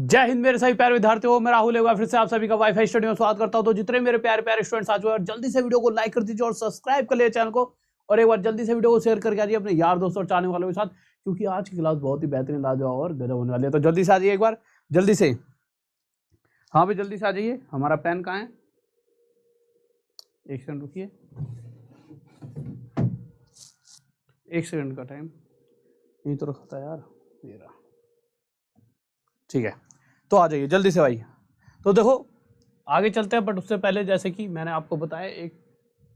जय हिंद मेरे सभी प्यारे विद्यार्थियों, मैं राहुल एक बार फिर से आप सभी का वाईफाई स्टडी में स्वागत करता हूं। तो जितने मेरे प्यारे प्यारे स्टूडेंट्स आ चुके हैं, जल्दी से वीडियो को लाइक कर दीजिए और सब्सक्राइब कर लीजिए चैनल को, और एक बार जल्दी से वीडियो को शेयर करके आइए अपने यार दोस्तों और चाहने वालों के साथ, क्योंकि आज की क्लास बहुत ही बेहतरीन लाजवाब और गजब होने वाली है। तो जल्दी से आ जाइए एक बार, जल्दी से। हाँ भाई जल्दी से आ जाइए। हमारा पेन कहाँ है? एक सेकंड रुकिए, एक सेकंड का टाइम यही तो रखा था यार मेरा। ठीक है, तो आ जाइए जल्दी से भाई। तो देखो आगे चलते हैं, बट उससे पहले जैसे कि मैंने आपको बताया, एक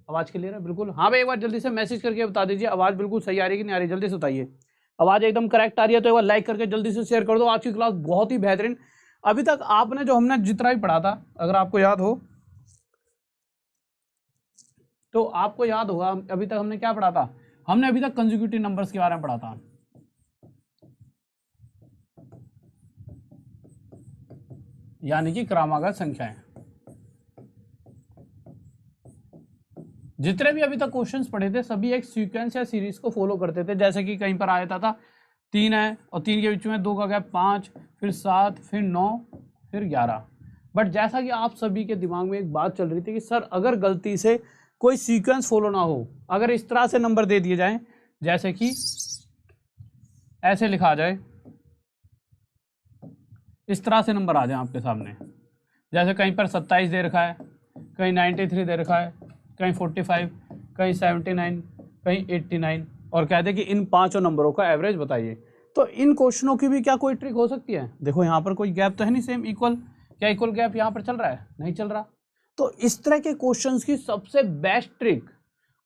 आवाज़ क्लियर है बिल्कुल? हाँ भाई एक बार जल्दी से मैसेज करके बता दीजिए आवाज़ बिल्कुल सही आ रही है कि नहीं आ रही, जल्दी से बताइए। आवाज़ एकदम करेक्ट आ रही है तो एक बार लाइक करके जल्दी से शेयर कर दो। आज की क्लास बहुत ही बेहतरीन। अभी तक आपने जो हमने जितना भी पढ़ा था, अगर आपको याद हो तो आपको याद होगा अभी तक हमने क्या पढ़ा था। हमने अभी तक कंसेक्यूटिव नंबर्स के बारे में पढ़ा था, यानी कि क्रमागत संख्याएं। जितने भी अभी तक क्वेश्चंस पढ़े थे सभी एक सीक्वेंस या सीरीज को फॉलो करते थे। जैसे कि कहीं पर आया था 3 है और 3 के बीच में 2 का गैप, 5, फिर 7, फिर 9, फिर 11। बट जैसा कि आप सभी के दिमाग में एक बात चल रही थी कि सर अगर गलती से कोई सीक्वेंस फॉलो ना हो, अगर इस तरह से नंबर दे दिए जाएं, जैसे कि ऐसे लिखा जाए, इस तरह से नंबर आ जाए आपके सामने, जैसे कहीं पर 27 दे रखा है, कहीं 93 दे रखा है, कहीं 45, कहीं 79, कहीं 89, और कहते हैं कि इन पांचों नंबरों का एवरेज बताइए। तो इन क्वेश्चनों की भी क्या कोई ट्रिक हो सकती है? देखो यहाँ पर कोई गैप तो है नहीं सेम इक्वल, क्या इक्वल गैप यहाँ पर चल रहा है? नहीं चल रहा। तो इस तरह के क्वेश्चंस की सबसे बेस्ट ट्रिक,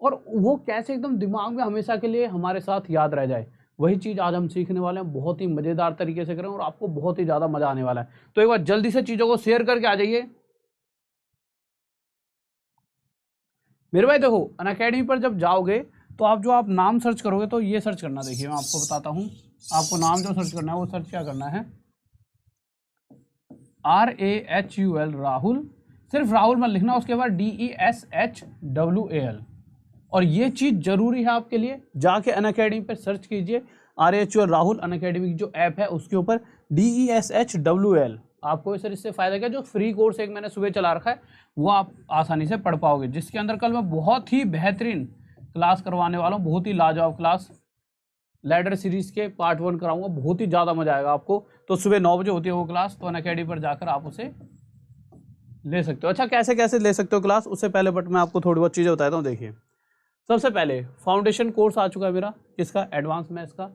और वो कैसे एकदम दिमाग में हमेशा के लिए हमारे साथ याद रह जाए, वही चीज़ आज हम सीखने वाले हैं। बहुत ही मज़ेदार तरीके से करें और आपको बहुत ही ज़्यादा मज़ा आने वाला है। तो एक बार जल्दी से चीज़ों को शेयर करके आ जाइए मेरे भाई। देखो अनअकैडमी पर जब जाओगे तो आप नाम सर्च करोगे तो ये सर्च करना, देखिए मैं आपको बताता हूँ। आपको नाम जो सर्च करना है वो सर्च क्या करना है, RAHUL, राहुल। सिर्फ राहुल मत लिखना, उसके बाद DESHWAL। और ये चीज़ जरूरी है आपके लिए, जाके अनअकैडमी पर सर्च कीजिए RAHUL राहुल। अनअकैडमी जो ऐप है उसके ऊपर DESHWAL। आपको सर इससे फायदा क्या, जो फ्री कोर्स एक मैंने सुबह चला रखा है वो आप आसानी से पढ़ पाओगे, जिसके अंदर कल मैं बहुत ही बेहतरीन क्लास करवाने वाला हूँ। बहुत ही लाजवाब क्लास, लैडर सीरीज के पार्ट 1 कराऊंगा, बहुत ही ज़्यादा मजा आएगा आपको। तो सुबह 9 बजे होती है वो क्लास, तो अनअकैडमी पर जाकर आप उसे ले सकते हो। अच्छा कैसे कैसे ले सकते हो क्लास, उससे पहले बट मैं आपको थोड़ी बहुत चीज़ें बताता हूँ। देखिए सबसे पहले फाउंडेशन कोर्स आ चुका है मेरा, किसका? एडवांस मैथ्स का।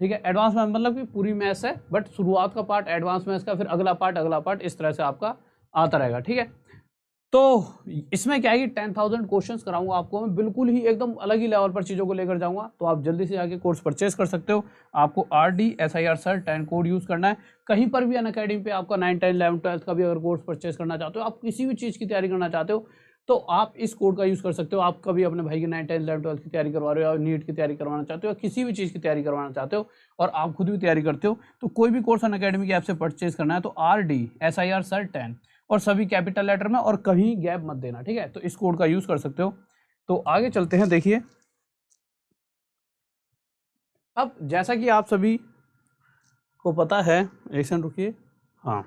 ठीक है, एडवांस मैथ्स मतलब कि पूरी मैथ्स है, बट शुरुआत का पार्ट एडवांस मैथ्स का, फिर अगला पार्ट इस तरह से आपका आता रहेगा। ठीक है, तो इसमें क्या है कि 10,000 क्वेश्चंस कराऊंगा आपको मैं, बिल्कुल ही एकदम अलग ही लेवल पर चीज़ों को लेकर जाऊंगा। तो आप जल्दी से जाके कोर्स परचेज कर सकते हो। आपको RDSIR सर 10 कोड यूज़ करना है। कहीं पर भी अनअकैडमी पे आपका 9, 10, 11, 12 का भी अगर कोर्स परचेज करना चाहते हो, आप किसी भी चीज़ की तैयारी करना चाहते हो, तो आप इस कोड का यूज़ कर सकते हो। आप कभी अपने भाई की 9, 10, 11, 12 की तैयारी करवा रहे हो, या नीट की तैयारी करवाना चाहते हो, या किसी भी चीज़ की तैयारी करवाना चाहते हो, और आप खुद भी तैयारी करते हो, तो कोई भी कोर्स अनअकैडमी की ऐप से परचेज करना है तो RDSIR सर 10, और सभी कैपिटल लेटर में, और कहीं गैप मत देना। ठीक है, तो इस कोड का यूज़ कर सकते हो। तो आगे चलते हैं। देखिए अब जैसा कि आप सभी को पता है, एक सेकंड रुकिए। हाँ,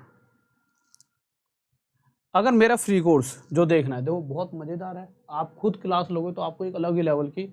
अगर मेरा फ्री कोर्स जो देखना है, देखो बहुत मज़ेदार है। आप खुद क्लास लोगे तो आपको एक अलग ही लेवल की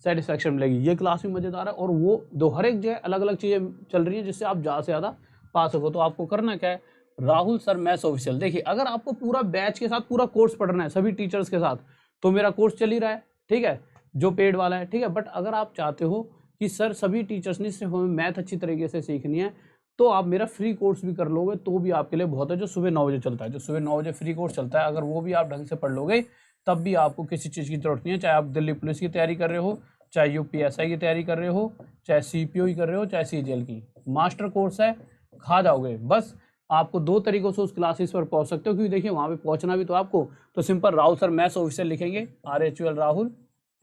सेटिस्फैक्शन मिलेगी। ये क्लास भी मज़ेदार है, और वो दो हर एक जगह अलग अलग चीज़ें चल रही हैं जिससे आप ज़्यादा से ज़्यादा पा सको। तो आपको करना क्या है, राहुल सर मैथ्स ऑफिशियल। देखिए अगर आपको पूरा बैच के साथ पूरा कोर्स पढ़ना है सभी टीचर्स के साथ, तो मेरा कोर्स चल ही रहा है, ठीक है, जो पेड वाला है। ठीक है, बट अगर आप चाहते हो कि सर सभी टीचर्स ने सिर्फ हमें मैथ अच्छी तरीके से सीखनी है, तो आप मेरा फ्री कोर्स भी कर लोगे तो भी आपके लिए बहुत है, जो सुबह 9 बजे चलता है। जो सुबह 9 बजे फ्री कोर्स चलता है, अगर वो भी आप ढंग से पढ़ लोगे तब भी आपको किसी चीज़ की जरूरत नहीं है। चाहे आप दिल्ली पुलिस की तैयारी कर रहे हो, चाहे UPSI की तैयारी कर रहे हो, चाहे CPO की कर रहे हो, चाहे CGL की, मास्टर कोर्स है, खा जाओगे। बस आपको 2 तरीकों से उस क्लासेस पर पहुंच सकते हो, क्योंकि देखिए वहाँ पे पहुंचना भी तो आपको, तो simple Rahul sir maths official लिखेंगे, RHUL Rahul,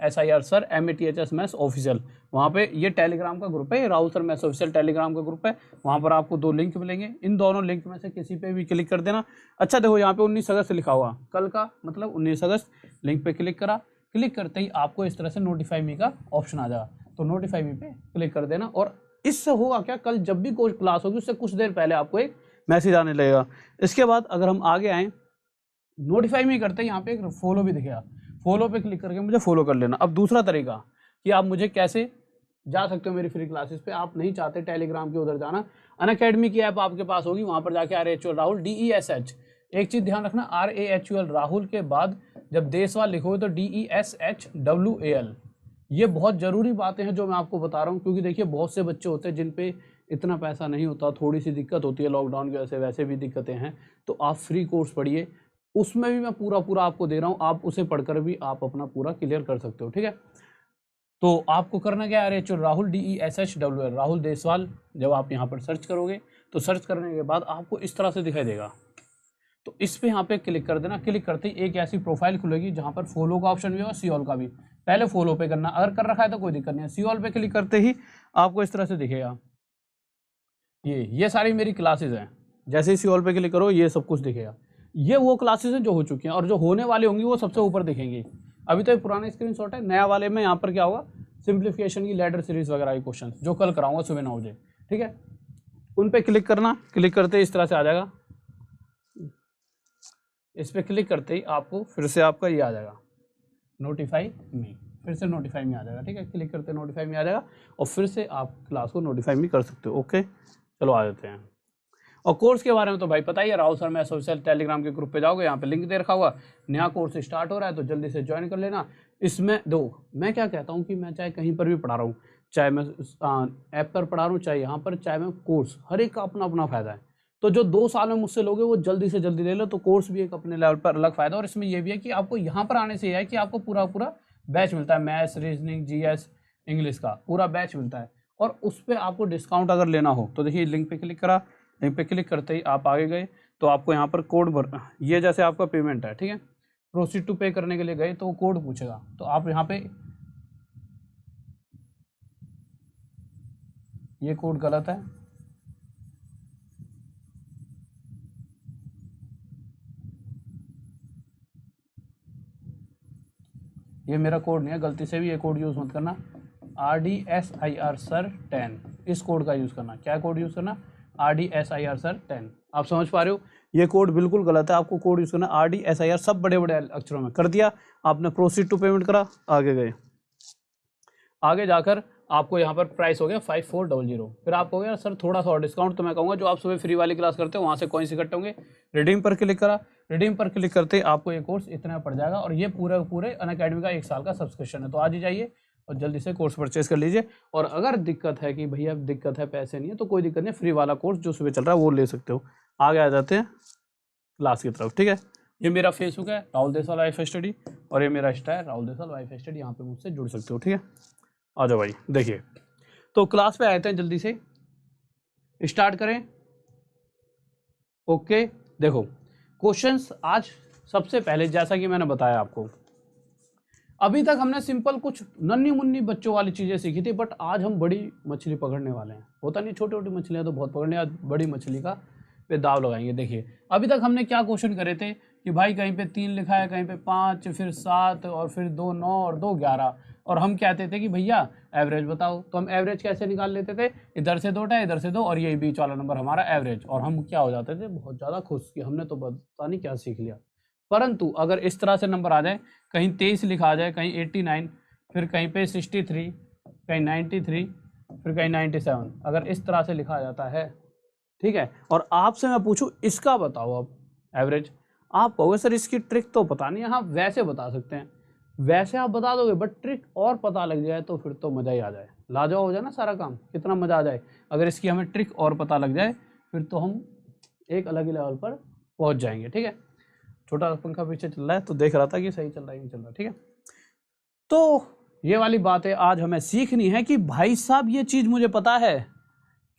SIR sir MATHS maths official. वहाँ पे ये टेलीग्राम का ग्रुप है, Rahul sir maths official Telegram का ग्रुप है। वहाँ पर आपको 2 लिंक मिलेंगे, इन दोनों लिंक में से किसी पे भी क्लिक कर देना। अच्छा देखो यहाँ पे 19 अगस्त लिखा हुआ, कल का मतलब 19 अगस्त, लिंक पे क्लिक करा, क्लिक करते ही आपको इस तरह से नोटिफाई मी का ऑप्शन आ जाएगा, तो नोटिफाई मी पे क्लिक कर देना। और इससे होगा क्या, कल जब भी कोई क्लास होगी उससे कुछ देर पहले आपको एक मैसेज आने लगेगा। इसके बाद अगर हम आगे आएँ, नोटिफाई में करते हैं, यहाँ पे एक फॉलो भी दिखेगा, फॉलो पे क्लिक करके मुझे फॉलो कर लेना। अब दूसरा तरीका कि आप मुझे कैसे जा सकते हो मेरी फ्री क्लासेस पे, आप नहीं चाहते टेलीग्राम के उधर जाना, अनअकैडमी की ऐप आपके पास होगी, वहाँ पर जाके RAHUL राहुल DESH, एक चीज़ ध्यान रखना, RAHUL राहुल के बाद जब देशवाल लिखोगे तो DESHWAL, ये बहुत ज़रूरी बातें हैं जो मैं आपको बता रहा हूँ, क्योंकि देखिए बहुत से बच्चे होते हैं जिन पे इतना पैसा नहीं होता, थोड़ी सी दिक्कत होती है लॉकडाउन की वजह से, वैसे भी दिक्कतें हैं, तो आप फ्री कोर्स पढ़िए, उसमें भी मैं पूरा आपको दे रहा हूँ, आप उसे पढ़कर भी आप अपना पूरा क्लियर कर सकते हो, ठीक है। तो आपको करना क्या है, RAHUL राहुल DESHWL राहुल देशवाल, जब आप यहाँ पर सर्च करोगे तो सर्च करने के बाद आपको इस तरह से दिखाई देगा, तो इस पे यहाँ पे क्लिक कर देना। क्लिक करते ही एक ऐसी प्रोफाइल खुलेगी जहाँ पर फॉलो का ऑप्शन भी होगा, सी ऑल का भी, पहले फॉलो पे करना, अगर कर रखा है तो कोई दिक्कत नहीं है। सी ऑल पे क्लिक करते ही आपको इस तरह से दिखेगा, ये सारी मेरी क्लासेज हैं, जैसे ही सी ऑल पे क्लिक करो ये सब कुछ दिखेगा, ये वो क्लासेज हैं जो हो चुकी हैं, और जो होने वाली होंगी वो सबसे ऊपर दिखेंगी। अभी तो पुराना स्क्रीनशॉट है, नया वाले में यहाँ पर क्या होगा, सिंप्लीफिकेशन की लेटर सीरीज वगैरह के क्वेश्चन जो कल कराऊंगा सुबह 9 बजे, ठीक है, उन पे क्लिक करना। क्लिक करते ही इस तरह से आ जाएगा, इस पर क्लिक करते ही आपको फिर से आपका ये आ जाएगा नोटिफाई मी, फिर से नोटिफाई में आ जाएगा, ठीक है, क्लिक करते नोटिफाई में आ जाएगा और फिर से आप क्लास को नोटिफाई में कर सकते हो। ओके, चलो आ जाते हैं। और कोर्स के बारे में तो भाई पता ही है, राहुल सर मैं ऑफिशियल टेलीग्राम के ग्रुप पे जाओगे, यहाँ पे लिंक दे रखा हुआ, नया कोर्स स्टार्ट हो रहा है तो जल्दी से ज्वाइन कर लेना। इसमें दो, मैं क्या कहता हूँ कि मैं चाहे कहीं पर भी पढ़ा रहा हूँ, चाहे मैं ऐप पर पढ़ा रहा हूँ, चाहे यहाँ पर, चाहे मैं कोर्स, हर एक का अपना अपना फ़ायदा है। तो जो 2 साल में मुझसे लोगे वो जल्दी से जल्दी ले लो, तो कोर्स भी एक अपने लेवल पर अलग फ़ायदा। और इसमें यह भी है कि आपको यहाँ पर आने से यह है कि आपको पूरा बैच मिलता है, मैथ्स, रीजनिंग, GS, इंग्लिश का पूरा बैच मिलता है, और उस पर आपको डिस्काउंट अगर लेना हो तो देखिए लिंक पे क्लिक करा, लिंक पे क्लिक करते ही आप आगे गए तो आपको यहाँ पर कोड भर, ये जैसे आपका पेमेंट है, ठीक है, प्रोसीड टू पे करने के लिए गए तो कोड पूछेगा, तो आप यहाँ पे, ये कोड गलत है, ये मेरा कोड नहीं है, गलती से भी ये कोड यूज़ मत करना, RDSIR सर 10, इस कोड का यूज़ करना। क्या कोड यूज़ करना, RDSIR सर 10, आप समझ पा रहे हो, ये कोड बिल्कुल गलत है, आपको कोड यूज़ करना RDSIR, सब बड़े बड़े अक्षरों में कर दिया आपने, प्रोसीड टू पेमेंट करा, आगे गए, आगे जाकर आपको यहाँ पर प्राइस हो गया 5400, फिर आपको हो गया सर थोड़ा सा और डिस्काउंट, तो मैं कहूँगा जो आप सुबह फ्री वाली क्लास करते हो वहाँ से कॉइंस इकट्ठे होंगे, रिडीम पर क्लिक करा, रिडीम पर क्लिक करते ही आपको ये कोर्स इतना पड़ जाएगा, और ये पूरे अनअकैडमी का 1 साल का सब्सक्रिप्शन है। तो आज ही जाइए और जल्दी से कोर्स परचेज कर लीजिए। और अगर दिक्कत है कि भैया दिक्कत है, पैसे नहीं है, तो कोई दिक्कत नहीं, फ्री वाला कोर्स जो सुबह चल रहा है वो ले सकते हो। आगे आ जाते हैं क्लास की तरफ, ठीक है, ये मेरा फेसबुक है राहुल देशवाल लाइफ स्टडी, और ये मेरा इंस्टा है राहुल देशवाल लाइफ स्टडी, यहाँ पे मुझसे जुड़ सकते हो, ठीक है। आ जाओ भाई, देखिए तो क्लास पे आते हैं, जल्दी से स्टार्ट करें। ओके, देखो क्वेश्चंस आज सबसे पहले, जैसा कि मैंने बताया आपको, अभी तक हमने सिंपल कुछ नन्ही मुन्नी बच्चों वाली चीज़ें सीखी थी, बट आज हम बड़ी मछली पकड़ने वाले हैं। होता नहीं, छोटी छोटी मछलियाँ तो बहुत पकड़ने, आज बड़ी मछली का पे दाव लगाएंगे। देखिए अभी तक हमने क्या क्वेश्चन करे थे कि भाई कहीं पे 3 लिखा है, कहीं पे 5, फिर 7, और फिर 2 9 और 2 11, और हम कहते थे कि भैया एवरेज बताओ, तो हम एवरेज कैसे निकाल लेते थे, इधर से 2 इधर से 2, और यही बीच वाला नंबर हमारा एवरेज, और हम क्या हो जाते थे, बहुत ज़्यादा खुश कि हमने तो पता नहीं क्या सीख लिया। परंतु अगर इस तरह से नंबर आ जाए, कहीं 23 लिखा आ जाए, कहीं 89, फिर कहीं पे 63, कहीं 93, फिर कहीं 97, अगर इस तरह से लिखा जाता है, ठीक है, और आपसे मैं पूछूं इसका बताओ अब एवरेज, आप कहोगे सर इसकी ट्रिक तो पता नहीं है। हाँ वैसे बता सकते हैं, वैसे आप बता दोगे, बट ट्रिक और पता लग जाए तो फिर तो मज़ा ही आ जाए, लाजवाब हो जाए ना सारा काम, कितना मज़ा आ जाए अगर इसकी हमें ट्रिक और पता लग जाए, फिर तो हम एक अलग ही लेवल पर पहुंच जाएंगे, ठीक है। छोटा पंखा पीछे चल रहा है तो देख रहा था कि सही चल रहा है, नहीं चल रहा, ठीक है। तो ये वाली बात है आज हमें सीखनी है कि भाई साहब ये चीज़ मुझे पता है,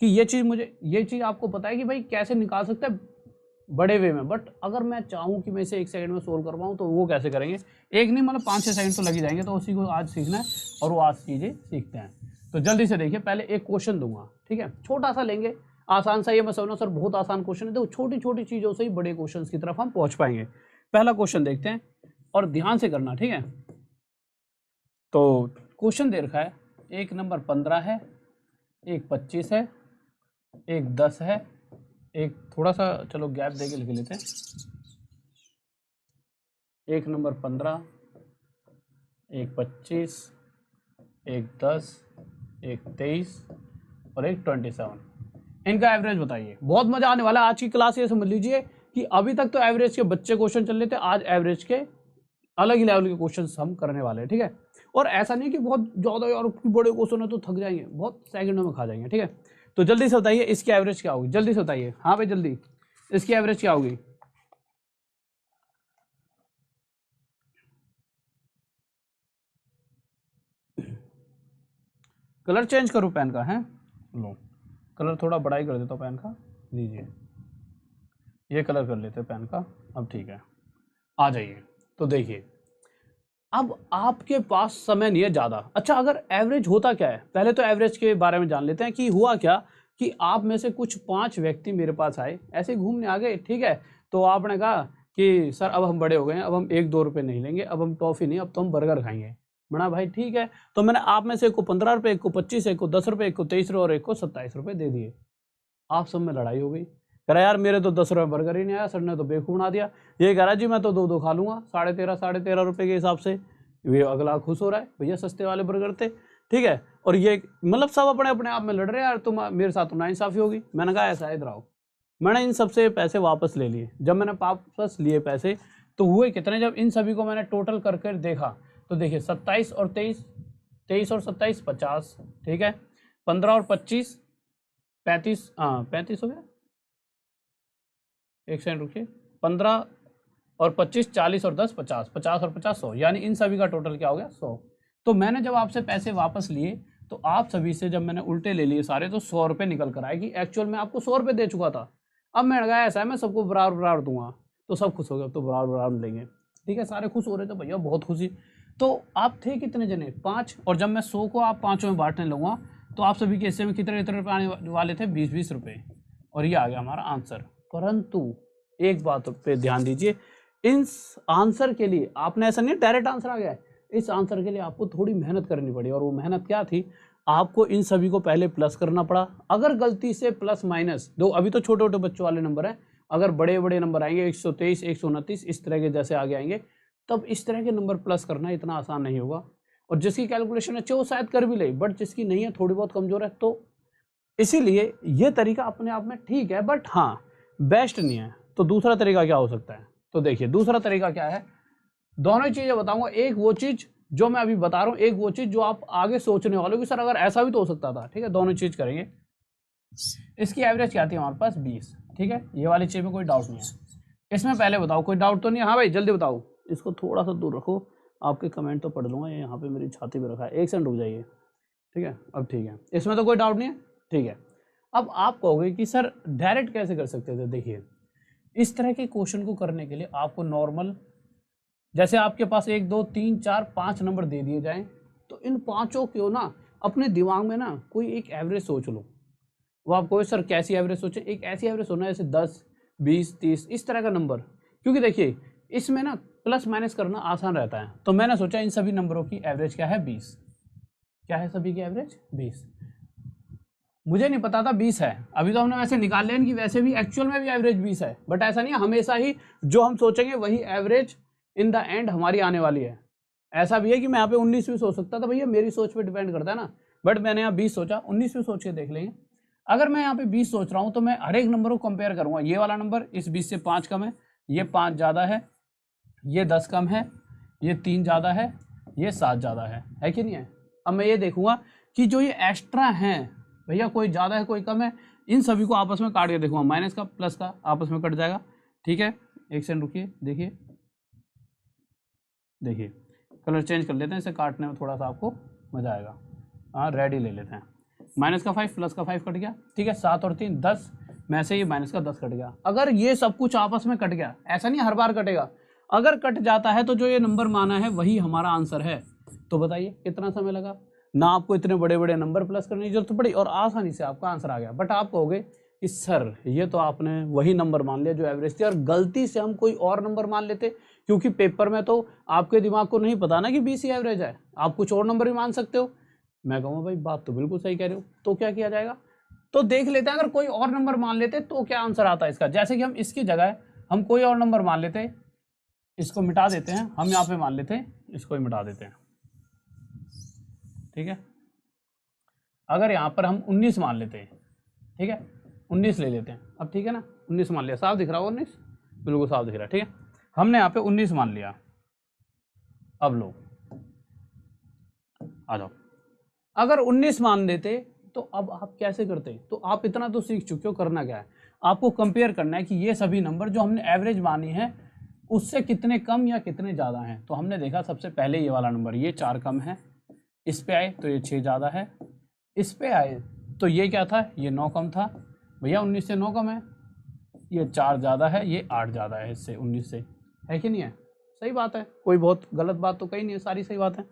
कि ये चीज़ आपको पता है कि भाई कैसे निकाल सकते हैं बड़े वे में, बट अगर मैं चाहूँ कि मैं इसे 1 सेकंड में सोल्व कर पाऊँ तो वो कैसे करेंगे, एक नहीं मतलब 5-6 सेकंड तो लग ही जाएंगे, तो उसी को आज सीखना है और वो आज चीज़ें सीखते हैं। तो जल्दी से देखिए, पहले एक क्वेश्चन दूंगा, ठीक है, छोटा सा लेंगे, आसान सा, ये मैं समझना सर बहुत आसान क्वेश्चन है, तो छोटी छोटी चीज़ों से ही बड़े क्वेश्चन की तरफ हम पहुँच पाएंगे। पहला क्वेश्चन देखते हैं और ध्यान से करना, ठीक है। तो क्वेश्चन दे रखा है, एक नंबर 15 है, एक 25 है, एक 10 है, एक थोड़ा सा चलो गैप दे के लिख लेते हैं। एक नंबर 15, एक 25, एक 10, एक 23 और एक 27। इनका एवरेज बताइए। बहुत मजा आने वाला है आज की क्लास। ये समझ लीजिए कि अभी तक तो एवरेज के बच्चे क्वेश्चन चल रहे थे, आज एवरेज के अलग ही लेवल के क्वेश्चन हम करने वाले हैं, ठीक है। और ऐसा नहीं कि बहुत ज्यादा यार बड़े क्वेश्चन है तो थक जाएंगे, बहुत सेकंडों में खा जाएंगे, ठीक है। तो जल्दी से बताइए इसकी एवरेज क्या होगी, जल्दी से बताइए। हाँ भाई जल्दी, इसकी एवरेज क्या होगी? कलर चेंज करूँ पेन का? है लो, कलर थोड़ा बड़ा ही कर देता हूँ पेन का, लीजिए ये कलर कर लेते हैं पेन का। अब ठीक है, आ जाइए। तो देखिए अब आपके पास समय नहीं है ज़्यादा। अच्छा, अगर एवरेज होता क्या है, पहले तो एवरेज के बारे में जान लेते हैं कि हुआ क्या कि आप में से कुछ 5 व्यक्ति मेरे पास आए, ऐसे घूमने आ गए, ठीक है। तो आपने कहा कि सर अब हम बड़े हो गए हैं, अब हम 1-2 रुपये नहीं लेंगे, अब हम टॉफ़ी नहीं, अब तो हम बर्गर खाएंगे। बड़ा भाई ठीक है। तो मैंने आप में से एक को 15 रुपये, एक को 25, एक को 10 रुपये, एक को 23 रुपये और एक को 27 रुपये दे दिए। आप सब में लड़ाई हो गई। कह रहा यार मेरे तो 10 रुपये बर्गर ही नहीं आया, सर ने तो बेवकूफ़ बना दिया। ये कह रहा जी मैं तो 2-2 खा लूँगा 13.5 रुपये के हिसाब से। ये अगला खुश हो रहा है, भैया सस्ते वाले बर्गर थे, ठीक है। और ये मतलब सब अपने अपने आप में लड़ रहे हैं, यार तुम मेरे साथ तो नाइंसाफ़ी होगी। मैंने कहा ऐसा इधर आओ। मैंने इन सबसे पैसे वापस ले लिए। जब मैंने वापस लिए पैसे तो हुए कितने, जब इन सभी को मैंने टोटल कर कर देखा तो देखिए 27 और 23, 23 और 27 50, ठीक है। 15 और 25 35, हाँ 35 हो गया। एक सेकंड रुकिए। 15 और 25 40 और 10 50, 50 और 50 100, यानी इन सभी का टोटल क्या हो गया 100। तो मैंने जब आपसे पैसे वापस लिए तो आप सभी से जब मैंने उल्टे ले लिए सारे तो 100 रुपये निकल कर आए कि एक्चुअल में आपको 100 रुपये दे चुका था। अब मैंने कहा ऐसा है मैं सबको बराबर बराबर दूंगा, तो सब खुश हो गए, तो बराबर बराबर लेंगे, ठीक है। सारे खुश हो रहे थे, भैया बहुत खुशी। तो आप थे कितने जने, 5, और जब मैं 100 को आप 5 में बांटने लूँगा तो आप सभी के हिस्से में कितने कितने रुपये आने वाले थे, 20-20 रुपये। और ये आ गया हमारा आंसर। परंतु एक बात पे ध्यान दीजिए, इस आंसर के लिए आपने ऐसा नहीं डायरेक्ट आंसर आ गया है, इस आंसर के लिए आपको थोड़ी मेहनत करनी पड़ी। और वो मेहनत क्या थी, आपको इन सभी को पहले प्लस करना पड़ा। अगर गलती से प्लस माइनस दो, अभी तो छोटे छोटे बच्चों वाले नंबर हैं, अगर बड़े बड़े नंबर आएंगे 123 129 इस तरह के जैसे आगे आएंगे, तब इस तरह के नंबर प्लस करना इतना आसान नहीं होगा। और जिसकी कैलकुलेशन अच्छी वो शायद कर भी ले, बट जिसकी नहीं है, थोड़ी बहुत कमजोर है, तो इसीलिए ये तरीका अपने आप में ठीक है, बट हाँ बेस्ट नहीं है। तो दूसरा तरीका क्या हो सकता है, तो देखिए दूसरा तरीका क्या है, दोनों चीजें बताऊंगा। एक वो चीज जो मैं अभी बता रहा हूं, एक वो चीज जो आप आगे सोचने वाले हो कि सर अगर ऐसा भी तो हो सकता था, ठीक है। दोनों चीज करेंगे। इसकी एवरेज क्या थी हमारे पास 20, ठीक है। ये वाली चीज में कोई डाउट नहीं है। इसमें पहले बताओ कोई डाउट तो नहीं है? हाँ भाई जल्दी बताओ। इसको थोड़ा सा दूर रखो, आपके कमेंट तो पढ़ लूंगा, ये यहाँ पे मेरी छाती पे रखा है, एक सेकंड रुक जाइए, ठीक है। अब ठीक है, इसमें तो कोई डाउट नहीं है, ठीक है। अब आप कहोगे कि सर डायरेक्ट कैसे कर सकते थे। देखिए इस तरह के क्वेश्चन को करने के लिए आपको नॉर्मल, जैसे आपके पास 1 2 3 4 5 नंबर दे दिए जाएं, तो इन पांचों को ना अपने दिमाग में ना कोई एक एवरेज सोच लो। वो आप कहोगे सर कैसी एवरेज सोचे, एक ऐसी एवरेज होना जैसे 10 20 30 इस तरह का नंबर, क्योंकि देखिए इसमें ना प्लस माइनस करना आसान रहता है। तो मैंने सोचा इन सभी नंबरों की एवरेज क्या है 20, क्या है सभी की एवरेज 20। मुझे नहीं पता था 20 है, अभी तो हमने वैसे निकाल लिया कि वैसे भी एक्चुअल में भी एवरेज 20 है, बट ऐसा नहीं है, हमेशा ही जो हम सोचेंगे वही एवरेज इन द एंड हमारी आने वाली है। ऐसा भी है कि मैं यहाँ पे 19 भी सोच सकता था, भैया मेरी सोच पे डिपेंड करता है ना, बट मैंने यहाँ 20 सोचा, 19 भी सोच के देख लेंगे। अगर मैं यहाँ पे 20 सोच रहा हूँ तो मैं हर एक नंबर को कंपेयर करूंगा। ये वाला नंबर इस 20 से 5 कम है, ये 5 ज़्यादा है, ये 10 कम है, ये 3 ज़्यादा है, ये 7 ज़्यादा है कि नहीं है। अब मैं ये देखूंगा कि जो ये एक्स्ट्रा हैं भैया कोई ज़्यादा है कोई कम है, इन सभी को आपस में काट के देखूंगा, माइनस का प्लस का आपस में कट जाएगा, ठीक है। एक सेकंड रुकिए, देखिए देखिए कलर चेंज कर लेते हैं, इसे काटने में थोड़ा सा आपको मजा आएगा। हाँ रेड ही ले लेते हैं। माइनस का 5 प्लस का 5 कट गया, ठीक है। 7 और 3 10 में से ये माइनस का 10 कट गया। अगर ये सब कुछ आपस में कट गया, ऐसा नहीं हर बार कटेगा, अगर कट जाता है तो जो ये नंबर माना है वही हमारा आंसर है। तो बताइए कितना समय लगा, ना आपको इतने बड़े बड़े नंबर प्लस करने की जरूरत पड़ी और आसानी से आपका आंसर आ गया। बट आप कहोगे कि सर ये तो आपने वही नंबर मान लिया जो एवरेज थी, और गलती से हम कोई और नंबर मान लेते, क्योंकि पेपर में तो आपके दिमाग को नहीं पता ना कि 20 ही एवरेज है, आप कुछ और नंबर भी मान सकते हो। मैं कहूँगा भाई बात तो बिल्कुल सही कह रहे हो। तो क्या किया जाएगा, तो देख लेते हैं, अगर कोई और नंबर मान लेते तो क्या आंसर आता है इसका। जैसे कि हम इसकी जगह हम कोई और नंबर मान लेते, इसको मिटा देते हैं, हम यहाँ पे मान लेते हैं, इसको ही मिटा देते हैं, ठीक है। अगर यहाँ पर हम 19 मान लेते हैं, ठीक है, 19 ले लेते हैं अब, ठीक है ना, 19 मान लिया, साफ दिख रहा है 19, बिल्कुल साफ दिख रहा है, ठीक है। हमने यहाँ पे 19 मान लिया। अब लो आ जाओ, अगर 19 मान देते तो अब आप कैसे करते, तो आप इतना तो सीख चुके हो, करना क्या है, आपको कंपेयर करना है कि ये सभी नंबर जो हमने एवरेज मानी है उससे कितने कम या कितने ज़्यादा हैं। तो हमने देखा सबसे पहले ये वाला नंबर, ये 4 कम है, इस पे आए तो ये 6 ज़्यादा है, इस पे आए तो ये क्या था, ये 9 कम था, भैया 19 से 9 कम है, ये 4 ज़्यादा है, ये 8 ज़्यादा है इससे, 19 से, है कि नहीं है, सही बात है, कोई बहुत गलत बात तो कहीं नहीं है, सारी सही बात है,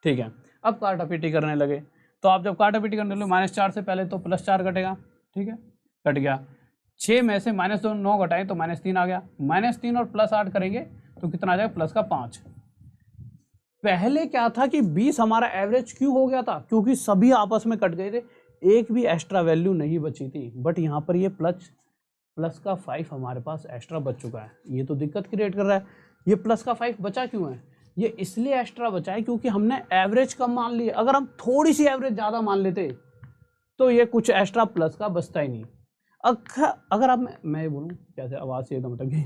ठीक है। अब काटापीटी करने लगे, तो आप जब काटापीटी करने लगे -4 से पहले तो +4 कटेगा, ठीक है, कट गया। 6 में से -2 9 घटाएं तो -3 आ गया, -3 और +8 करेंगे तो कितना आ जाएगा, +5। पहले क्या था कि 20 हमारा एवरेज क्यों हो गया था, क्योंकि सभी आपस में कट गए थे, एक भी एक्स्ट्रा वैल्यू नहीं बची थी। बट यहाँ पर ये प्लस का 5 हमारे पास एक्स्ट्रा बच चुका है, ये तो दिक्कत क्रिएट कर रहा है। ये प्लस का 5 बचा क्यों है, ये इसलिए एक्स्ट्रा बचा है क्योंकि हमने एवरेज कम मान ली। अगर हम थोड़ी सी एवरेज ज़्यादा मान लेते तो ये कुछ एक्स्ट्रा प्लस का बचता ही नहीं। अगर अब मैं ये बोलूँ, कैसे आवाज़ से एकदम अटक गई,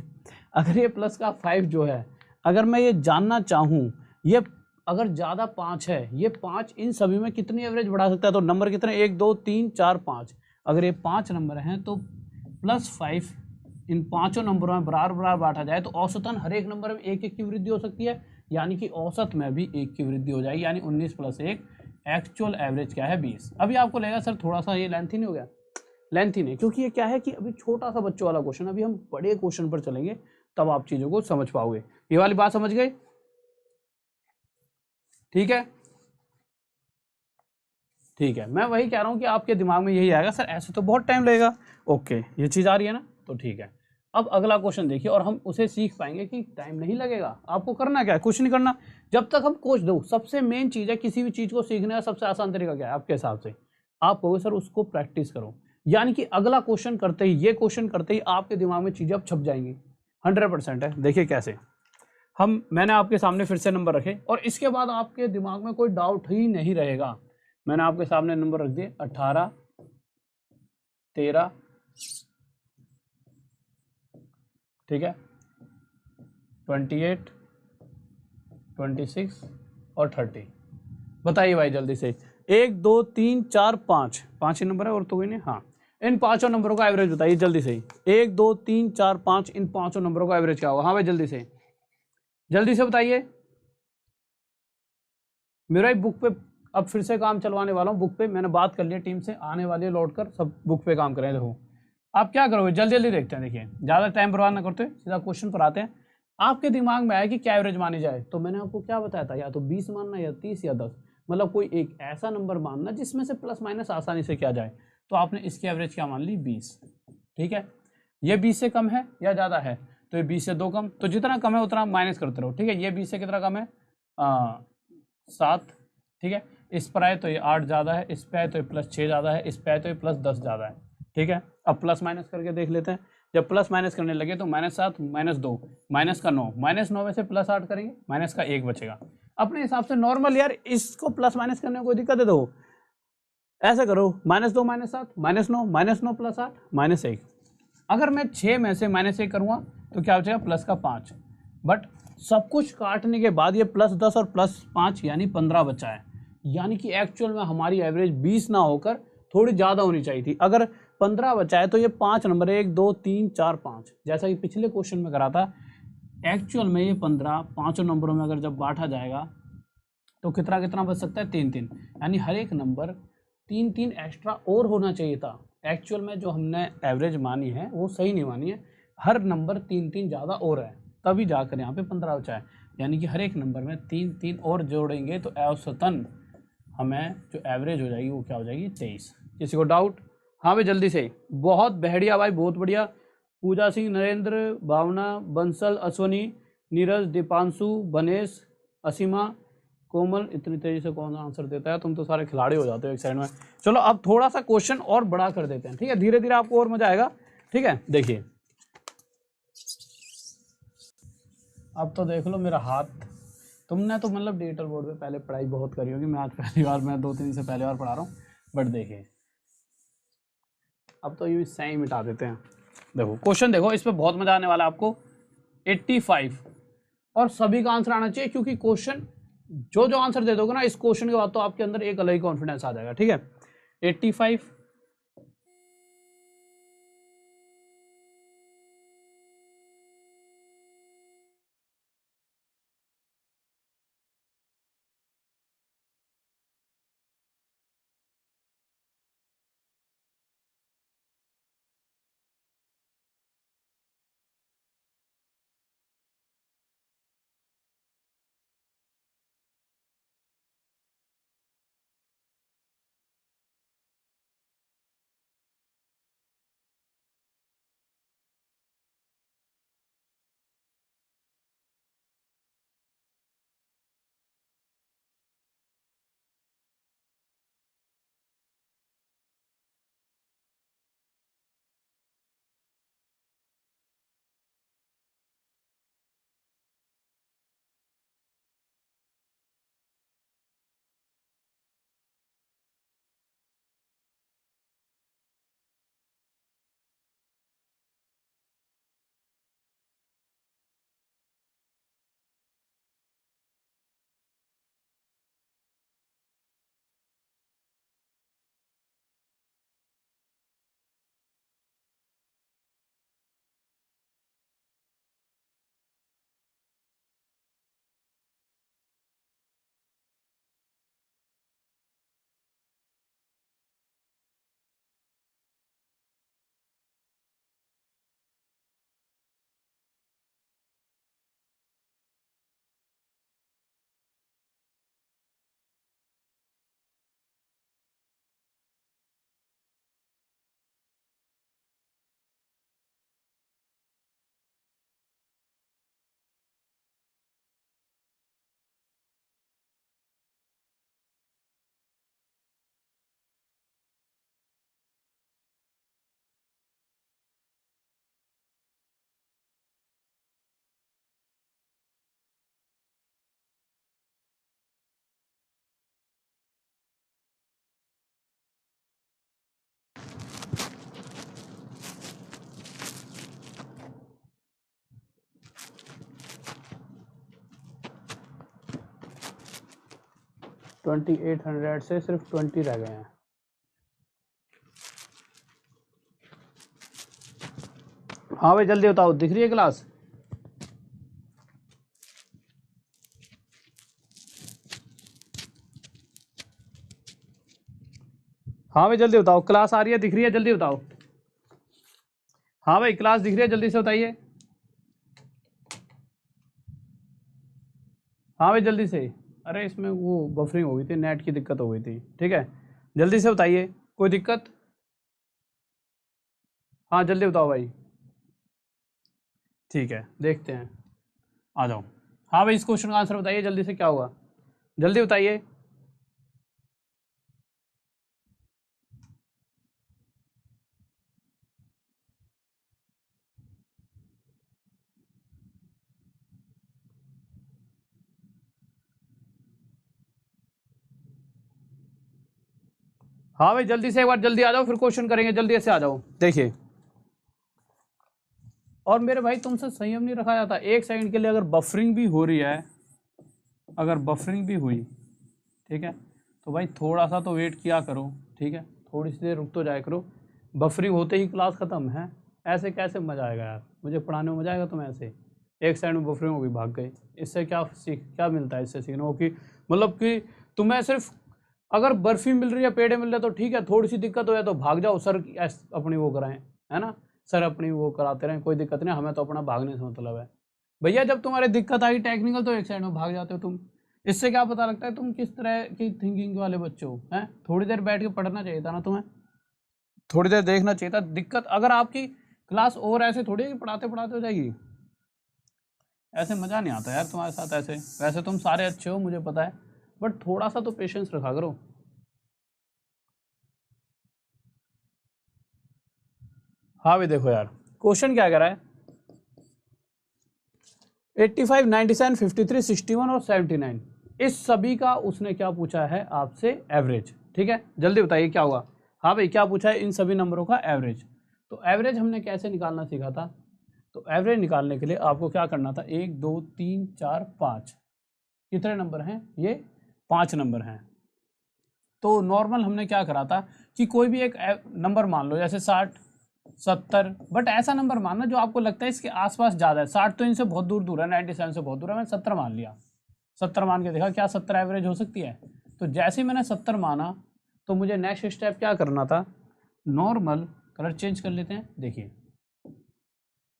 अगर ये प्लस का 5 जो है, अगर मैं ये जानना चाहूँ, ये अगर ज़्यादा 5 है, ये 5 इन सभी में कितनी एवरेज बढ़ा सकता है, तो नंबर कितने, 1 2 3 4 5, अगर ये 5 नंबर हैं तो +5 इन पाँचों नंबरों में बराबर बराबर बांटा जाए तो औसतन हर एक नंबर में 1 1 की वृद्धि हो सकती है, यानी कि औसत में भी 1 की वृद्धि हो जाएगी, यानी 19 + 1, एक्चुअल एवरेज क्या है 20। अभी आपको लगेगा सर थोड़ा सा ये लेंथी नहीं हो गया, लेंथी नहीं, क्योंकि ये क्या है कि अभी छोटा सा बच्चों वाला क्वेश्चन, अभी हम बड़े क्वेश्चन पर चलेंगे तब आप चीज़ों को समझ पाओगे। ये वाली बात समझ गए, ठीक है, ठीक है। मैं वही कह रहा हूँ कि आपके दिमाग में यही आएगा, सर ऐसे तो बहुत टाइम लगेगा, ओके ये चीज़ आ रही है ना, तो ठीक है। अब अगला क्वेश्चन देखिए और हम उसे सीख पाएंगे कि टाइम नहीं लगेगा। आपको करना क्या है, कुछ नहीं करना, जब तक हम कोच दो, सबसे मेन चीज़ है किसी भी चीज़ को सीखने का सबसे आसान तरीका क्या है आपके हिसाब से, आप कहोगे सर उसको प्रैक्टिस करो, यानी कि अगला क्वेश्चन करते ही, ये क्वेश्चन करते ही आपके दिमाग में चीज़ें अब छप जाएंगी, 100% है। देखिए कैसे, मैंने आपके सामने फिर से नंबर रखे और इसके बाद आपके दिमाग में कोई डाउट ही नहीं रहेगा। मैंने आपके सामने नंबर रख दिए 18 13, ठीक है, 28 26 और 30। बताइए भाई जल्दी से, 1 2 3 4 5, 5 ही नंबर है और तो कोई नहीं, हाँ, इन पांचों नंबरों का एवरेज बताइए जल्दी से, 1 2 3 4 5, इन पांचों नंबरों का एवरेज क्या होगा, हाँ भाई जल्दी से बताइए। मेरा बुक पे अब फिर से काम चलवाने वाला हूँ, बुक पे मैंने बात कर ली टीम से, आने वाले लौट कर सब बुक पे काम करें। देखो आप क्या करोगे, जल्दी जल्दी देखते हैं, देखिए ज़्यादा टाइम बर्बाद ना करते, सीधा क्वेश्चन पर आते हैं। आपके दिमाग में आया कि क्या एवरेज मानी जाए, तो मैंने आपको क्या बताया था, या तो 20 मानना या 30 या 10, मतलब कोई एक ऐसा नंबर मानना जिसमें से प्लस माइनस आसानी से किया जाए। तो आपने इसकी एवरेज क्या मान ली, 20, ठीक है। ये 20 से कम है या ज़्यादा है, तो ये 20 से 2 कम, तो जितना कम है उतना माइनस करते रहो, ठीक है। ये 20 से कितना कम है, 7, ठीक है। इस पर आए तो ये 8 ज़्यादा है, इस पे आए तो ये +6 ज़्यादा है, इस पे आए तो ये +10 ज़्यादा है, ठीक है। अब प्लस माइनस करके देख लेते हैं, जब प्लस माइनस करने लगे तो -7 -2 -9, -9 में से +8 करेंगे, माइनस का 1 बचेगा। अपने हिसाब से नॉर्मल यार, इसको प्लस माइनस करने में कोई दिक्कत है, तो ऐसा करो -2 -7 -9 -9 +8 -1। अगर मैं 6 में से -1 करूँगा तो क्या बचेगा, प्लस का 5, बट सब कुछ काटने के बाद ये +10 और +5 यानी 15 बचा है, यानी कि एक्चुअल में हमारी एवरेज 20 ना होकर थोड़ी ज़्यादा होनी चाहिए थी। अगर 15 बचा है तो ये 5 नंबर, 1 2 3 4 5, जैसा कि पिछले क्वेश्चन में करा था, एक्चुअल में ये 15 पाँचों नंबरों में अगर जब बांटा जाएगा तो कितना कितना बच सकता है, 3 3, यानी हर एक नंबर 3 3 एक्स्ट्रा और होना चाहिए था। एक्चुअल में जो हमने एवरेज मानी है वो सही नहीं मानी है, हर नंबर 3 3 ज़्यादा और है, तभी जाकर यहाँ पे 15 बचा है, यानी कि हर एक नंबर में 3 3 और जोड़ेंगे तो औसतन हमें जो एवरेज हो जाएगी वो क्या हो जाएगी, 23। किसी को डाउट, हाँ भाई जल्दी से, बहुत बढ़िया भाई, बहुत बढ़िया। पूजा सिंह, नरेंद्र, भावना, बंसल, अश्वनी, नीरज, दीपांशु, बनेश, असीमा, कोमल, इतनी तेजी से कौन आंसर देता है, तुम तो सारे खिलाड़ी हो जाते हो एक साइड में। चलो अब थोड़ा सा क्वेश्चन और बड़ा कर देते हैं, ठीक है, धीरे धीरे आपको और मजा आएगा, ठीक है। देखिए अब तो देख लो मेरा हाथ, तुमने तो मतलब डिजिटल बोर्ड पे पहले पढ़ाई बहुत करी होगी, मैं आज पहली बार, मैं 2-3 से पहली बार पढ़ा रहा हूँ, बट देखिए अब तो ये सही मिटा देते हैं। देखो क्वेश्चन देखो, इस पर बहुत मजा आने वाला है आपको। 85 और सभी का आंसर आना चाहिए, क्योंकि क्वेश्चन जो जो आंसर दे दोगे ना इस क्वेश्चन के बाद तो आपके अंदर एक अलग ही कॉन्फिडेंस आ जाएगा, ठीक है। 85 2800 से सिर्फ 20 रह गए हैं। हाँ भाई जल्दी बताओ, दिख रही है क्लास? हाँ भाई जल्दी बताओ, क्लास आ रही है, दिख रही है, जल्दी बताओ। हाँ भाई क्लास दिख रही है, जल्दी से बताइए। हाँ भाई जल्दी से। अरे इसमें वो बफरिंग हो गई थी, नेट की दिक्कत हो गई थी, ठीक है, जल्दी से बताइए, कोई दिक्कत? हाँ जल्दी बताओ भाई। ठीक है देखते हैं, आ जाओ। हाँ भाई इस क्वेश्चन का आंसर बताइए जल्दी से, क्या होगा, जल्दी बताइए। हाँ भाई जल्दी से एक बार जल्दी आ जाओ, फिर क्वेश्चन करेंगे, जल्दी से आ जाओ। देखिए और मेरे भाई तुमसे संयम नहीं रखा जाता, एक सेकंड के लिए अगर बफरिंग भी हो रही है, अगर बफरिंग भी हुई, ठीक है, तो भाई थोड़ा सा तो वेट किया करो, ठीक है, थोड़ी सी देर रुक तो जाया करो। बफरिंग होते ही क्लास ख़त्म है, ऐसे कैसे मज़ा आएगा यार, मुझे पढ़ाने में मज़ा आएगा, तुम ऐसे एक साइड में बफरिंग होगी भाग गए, इससे क्या मिलता है इससे सीखने को, कि मतलब कि तुम्हें सिर्फ अगर बर्फ़ी मिल रही है, पेड़े मिल रहे तो ठीक है, थोड़ी सी दिक्कत हो जाए तो भाग जाओ, सर अपनी वो कराएं, है ना, सर अपनी वो कराते रहें, कोई दिक्कत नहीं, हमें तो अपना भागने से मतलब है। भैया जब तुम्हारे दिक्कत आई टेक्निकल तो एक साइड में भाग जाते हो तुम, इससे क्या पता लगता है तुम किस तरह की थिंकिंग वाले बच्चे हो, हैं? थोड़ी देर बैठ के पढ़ना चाहिए था ना तुम्हें, थोड़ी देर देखना चाहिए था। दिक्कत अगर आपकी क्लास और ऐसे थोड़ी पढ़ाते पढ़ाते हो जाएगी, ऐसे मज़ा नहीं आता यार तुम्हारे साथ ऐसे, वैसे तुम सारे अच्छे हो मुझे पता है, बट थोड़ा सा तो पेशेंस रखा करो। हाँ भाई देखो यार, क्वेश्चन क्या कह रहा है, 85, 97, 53, 61 और 79, इस सभी का उसने क्या पूछा है आपसे, एवरेज। ठीक है, जल्दी बताइए क्या हुआ। हाँ भाई, क्या पूछा है, इन सभी नंबरों का एवरेज। तो एवरेज हमने कैसे निकालना सीखा था, तो एवरेज निकालने के लिए आपको क्या करना था, 1 2 3 4 5, कितने नंबर हैं ये, 5 नंबर हैं। तो नॉर्मल हमने क्या करा था कि कोई भी एक नंबर मान लो, जैसे 60, 70, बट ऐसा नंबर मानना जो आपको लगता है इसके आसपास ज़्यादा है। 60 तो इनसे बहुत दूर दूर है, 97 से बहुत दूर है, मैंने 70 मान लिया। 70 मान के देखा क्या 70 एवरेज हो सकती है। तो जैसे ही मैंने 70 माना तो मुझे नेक्स्ट स्टेप क्या करना था, नॉर्मल कलर चेंज कर लेते हैं। देखिए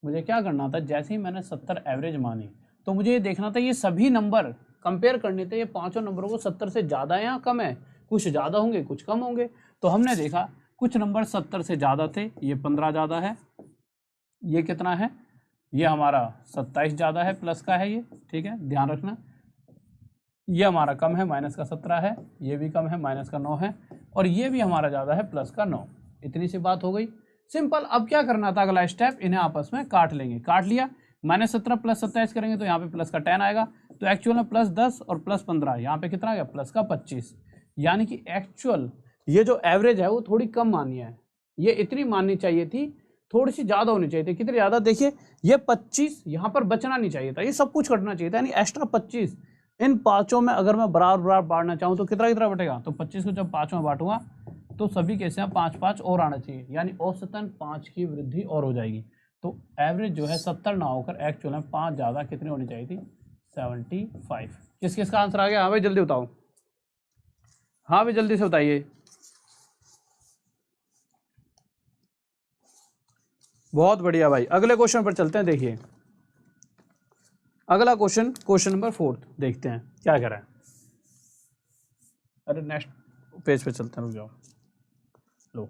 मुझे क्या करना था, जैसे ही मैंने 70 एवरेज मानी तो मुझे ये देखना था ये सभी नंबर कंपेयर करने थे, ये पांचों नंबरों को 70 से ज़्यादा है या कम है। कुछ ज़्यादा होंगे कुछ कम होंगे। तो हमने देखा कुछ नंबर 70 से ज़्यादा थे, ये 15 ज़्यादा है, ये कितना है, ये हमारा 27 ज़्यादा है, प्लस का है ये, ठीक है ध्यान रखना। ये हमारा कम है, माइनस का 17 है, ये भी कम है, माइनस का 9 है, और ये भी हमारा ज़्यादा है, प्लस का 9। इतनी सी बात हो गई, सिंपल। अब क्या करना था, अगला स्टेप, इन्हें आपस में काट लेंगे। काट लिया, -17 + 27 करेंगे तो यहाँ पे प्लस का 10 आएगा, तो एक्चुअल में +10 और +15, यहाँ पे कितना आ गया, प्लस का 25। यानी कि एक्चुअल ये जो एवरेज है वो थोड़ी कम मानी है, ये इतनी माननी चाहिए थी, थोड़ी सी ज़्यादा होनी चाहिए थी। कितनी ज़्यादा, देखिए ये 25 यहाँ पर बचना नहीं चाहिए था, ये सब कुछ कटना चाहिए था, यानी एक्स्ट्रा 25। इन पाँचों में अगर मैं बराबर बराबर बांटना चाहूँ तो कितना कितना बटेगा, तो 25 को जब पाँचों में बांटूंगा तो सभी कैसे 5-5 और आना चाहिए, यानी औसतन 5 की वृद्धि और हो जाएगी। तो एवरेज जो है 70 ना होकर एक्चुअल में 5 ज़्यादा कितनी होनी चाहिए थी, 75। किस किस का आंसर आ गया, हाँ भाई जल्दी बताओ, हाँ भाई जल्दी से बताइए। बहुत बढ़िया भाई, अगले क्वेश्चन पर चलते हैं। देखिए अगला क्वेश्चन, क्वेश्चन नंबर 4 देखते हैं क्या कह रहा है। अरे नेक्स्ट पेज पे चलते हैं, रुक जाओ, लो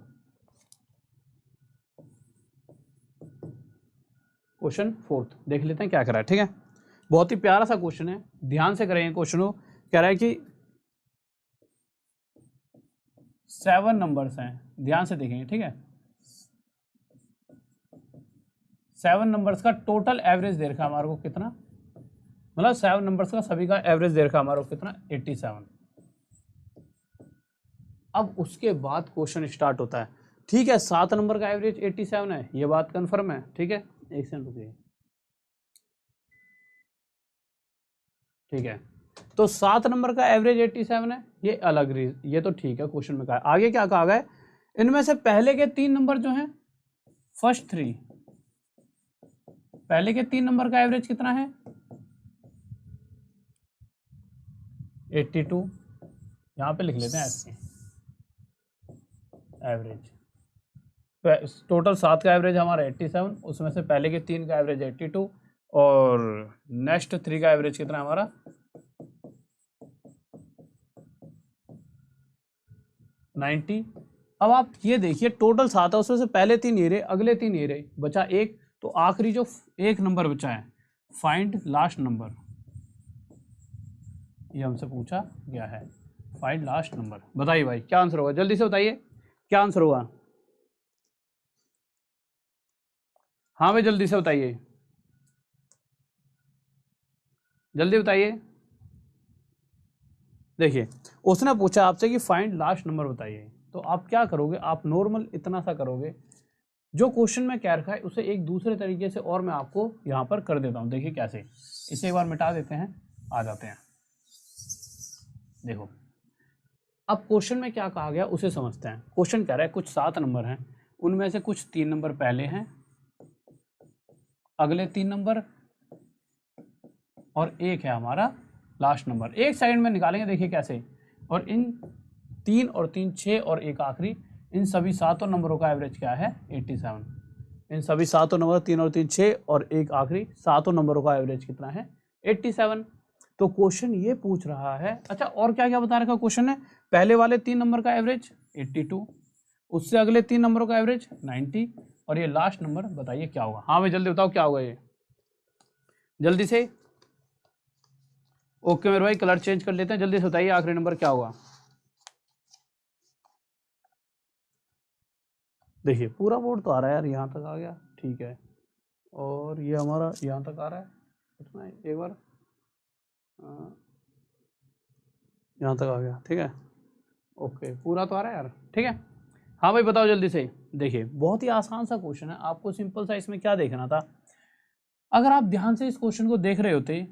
क्वेश्चन 4 देख लेते हैं क्या कह रहा है। ठीक है, बहुत ही प्यारा सा क्वेश्चन है, ध्यान से करेंगे क्वेश्चन को। कह रहा है कि 7 नंबर्स हैं, ध्यान से देखेंगे। ठीक है, 7 नंबर्स का टोटल एवरेज दे रखा है हमारे को कितना, मतलब 7 नंबर्स का सभी का एवरेज दे रखा है हमारे को कितना, 87। अब उसके बाद क्वेश्चन स्टार्ट होता है। ठीक है, 7 नंबर का एवरेज 87 है, ये बात कंफर्म है। ठीक है, एक सेकंड रुकिए। ठीक है, तो 7 नंबर का एवरेज 87 है, ये अलग ये तो ठीक है, क्वेश्चन में कहा है। आगे क्या कहा गया है, इनमें से पहले के 3 नंबर जो हैं, फर्स्ट 3, पहले के 3 नंबर का एवरेज कितना है, 82। यहां पे लिख लेते हैं ऐसे एवरेज। टोटल 7 का एवरेज हमारा 87, उसमें से पहले के 3 का एवरेज 82 और नेक्स्ट 3 का एवरेज कितना है हमारा 90। अब आप ये देखिए टोटल 7 है, उसमें से पहले 3 ये रहे, अगले 3 ये रहे, बचा 1। तो आखिरी जो एक नंबर बचा है, फाइंड लास्ट नंबर, ये हमसे पूछा गया है, फाइंड लास्ट नंबर। बताइए भाई क्या आंसर होगा, जल्दी से बताइए क्या आंसर होगा। हाँ भाई जल्दी से बताइए, जल्दी बताइए। देखिए उसने पूछा आपसे कि फाइंड लास्ट नंबर बताइए, तो आप क्या करोगे, आप नॉर्मल इतना सा करोगे, जो क्वेश्चन में क्या रखा है उसे एक दूसरे तरीके से और मैं आपको यहाँ पर कर देता हूँ। देखिए कैसे, इसे एक बार मिटा देते हैं, आ जाते हैं। देखो अब क्वेश्चन में क्या कहा गया उसे समझते हैं। क्वेश्चन कह रहा है कुछ 7 नंबर हैं, उनमें से कुछ 3 नंबर पहले हैं, अगले 3 नंबर और एक है हमारा लास्ट नंबर। एक सेकंड में निकालेंगे, देखिए कैसे। और इन 3 और 3 6 और एक आखिरी, इन सभी 7 नंबरों का एवरेज क्या है, 87। इन सभी 7 नंबर, 3 और 3 6 और एक आखिरी 7 नंबरों का एवरेज कितना है, 87। तो क्वेश्चन ये पूछ रहा है, अच्छा और क्या क्या बता रखा क्वेश्चन ने, पहले वाले 3 नंबर का एवरेज 82, उससे अगले 3 नंबरों का एवरेज 90, और ये लास्ट नंबर बताइए क्या होगा। हाँ भाई जल्दी बताओ क्या होगा ये, जल्दी से। ओके मेरे भाई, कलर चेंज कर लेते हैं, जल्दी से बताइए आखिरी नंबर क्या होगा। देखिए पूरा बोर्ड तो आ रहा है यार, यहाँ तक आ गया, ठीक है। और ये हमारा यहाँ तक आ रहा है, इतना एक बार यहाँ तक आ गया, ठीक है। ओके पूरा तो आ रहा है यार, ठीक है। हाँ भाई बताओ जल्दी से। देखिए बहुत ही आसान सा क्वेश्चन है, आपको सिंपल सा इसमें क्या देखना था। अगर आप ध्यान से इस क्वेश्चन को देख रहे होते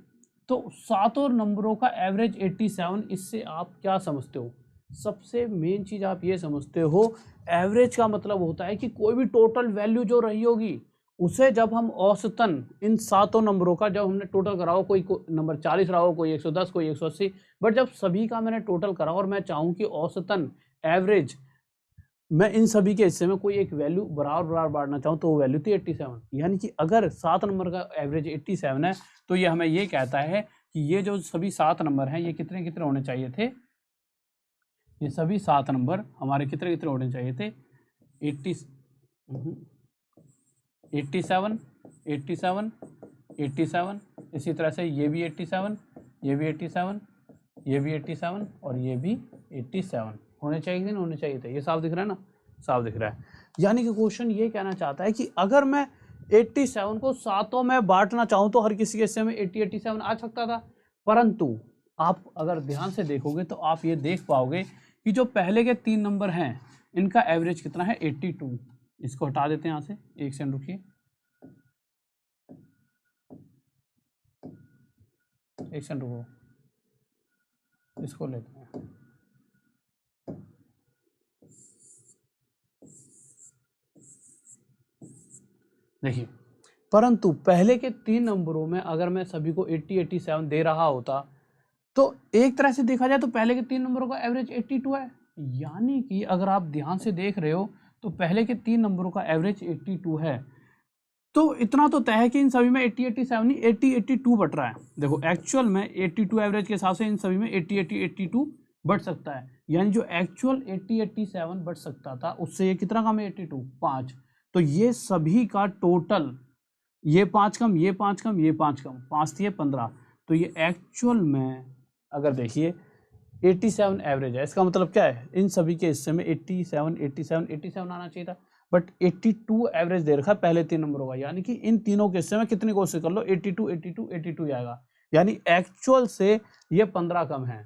तो सातों नंबरों का एवरेज 87, इससे आप क्या समझते हो? सबसे मेन चीज आप ये समझते हो, एवरेज का मतलब होता है कि कोई भी टोटल वैल्यू जो रही होगी उसे जब हम औसतन इन सातों नंबरों का जब हमने टोटल करा हो, कोई नंबर 40 रहा हो, कोई 110, कोई 180, बट जब सभी का मैंने टोटल करा और मैं चाहूँ कि औसतन एवरेज मैं इन सभी के हिस्से में कोई एक वैल्यू बराबर बांटना चाहूँ तो वो वैल्यू थी 87। यानी कि अगर 7 नंबर का एवरेज 87 है तो ये हमें ये कहता है कि ये जो सभी 7 नंबर हैं ये कितने कितने होने चाहिए थे, ये सभी 7 नंबर हमारे कितने कितने होने चाहिए थे, 87, 87, 87, इसी तरह से ये भी 87, ये भी 87, ये भी 87 और ये भी 87 होने चाहिए थे ना, होने चाहिए थे। ये साफ दिख रहा है ना, साफ दिख रहा है। यानी कि क्वेश्चन ये कहना चाहता है कि अगर मैं 87 को सातों में बांटना चाहूँ तो हर किसी के हिस्से में 87 आ सकता था, परंतु आप अगर ध्यान से देखोगे तो आप ये देख पाओगे कि जो पहले के 3 नंबर हैं इनका एवरेज कितना है, 82। इसको हटा देते हैं यहाँ से, एक सेकंड रुकिए, एक सेकंड रुको, इसको लेते हैं। देखिए परंतु पहले के 3 नंबरों में अगर मैं सभी को 87 दे रहा होता तो एक तरह से देखा जाए तो पहले के 3 नंबरों का एवरेज 82 है। यानी कि अगर आप ध्यान से देख रहे हो तो पहले के 3 नंबरों का एवरेज 82 है, तो इतना तो तय है कि इन सभी में 87 नहीं 82 बट रहा है। देखो एक्चुअल में 82 एवरेज के हिसाब से इन सभी में 82 बढ़ सकता है, यानी जो एक्चुअल 87 बढ़ सकता था उससे ये कितना कम है, 82, 5। तो ये सभी का टोटल, ये 5 कम, ये 5 कम, ये 5 कम, 5 थी 15, तो ये एक्चुअल में अगर देखिए 87 एवरेज है। इसका मतलब क्या है, इन सभी के हिस्से में 87 आना चाहिए था, बट 82 एवरेज दे रखा है पहले 3 नंबरों का। यानी कि इन तीनों के हिस्से में कितनी कोशिश कर लो, 82 आएगा, यानी एक्चुअल से ये 15 कम है।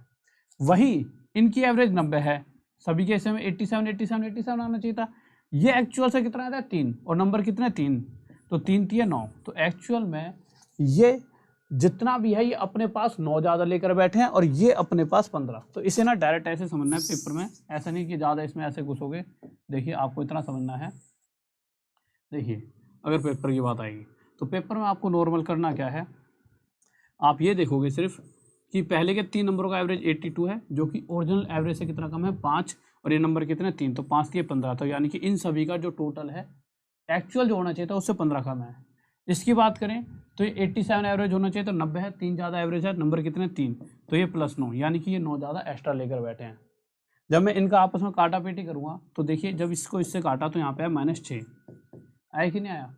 वही इनकी एवरेज 90 है, सभी के हिस्से में 87 आना चाहिए था। ये एक्चुअल से कितना आता है, 3, और नंबर कितने 3, तो 3 थी 9, तो एक्चुअल में ये जितना भी है ये अपने पास 9 ज़्यादा लेकर बैठे हैं और ये अपने पास 15। तो इसे ना डायरेक्ट ऐसे समझना है पेपर में, ऐसा नहीं कि ज़्यादा इसमें ऐसे घुसोगे। देखिए आपको इतना समझना है, देखिए अगर पेपर की बात आएगी तो पेपर में आपको नॉर्मल करना क्या है, आप ये देखोगे सिर्फ कि पहले के 3 नंबरों का एवरेज 82 है जो कि ओरिजिनल एवरेज से कितना कम है, 5, और ये नंबर कितने 3, तो 5 के 15, तो यानी कि इन सभी का जो टोटल है एक्चुअल जो होना चाहिए था उससे 15 कम है। इसकी बात करें तो ये 87 एवरेज होना चाहिए, तो 90 है, 3 ज़्यादा एवरेज है, नंबर कितने 3, तो ये +9, यानी कि ये 9 ज़्यादा एक्स्ट्रा लेकर बैठे हैं। जब मैं इनका आपस में काटा पेटी करूँगा तो देखिए जब इसको इससे काटा तो यहाँ पे है -6, आया कि नहीं आया।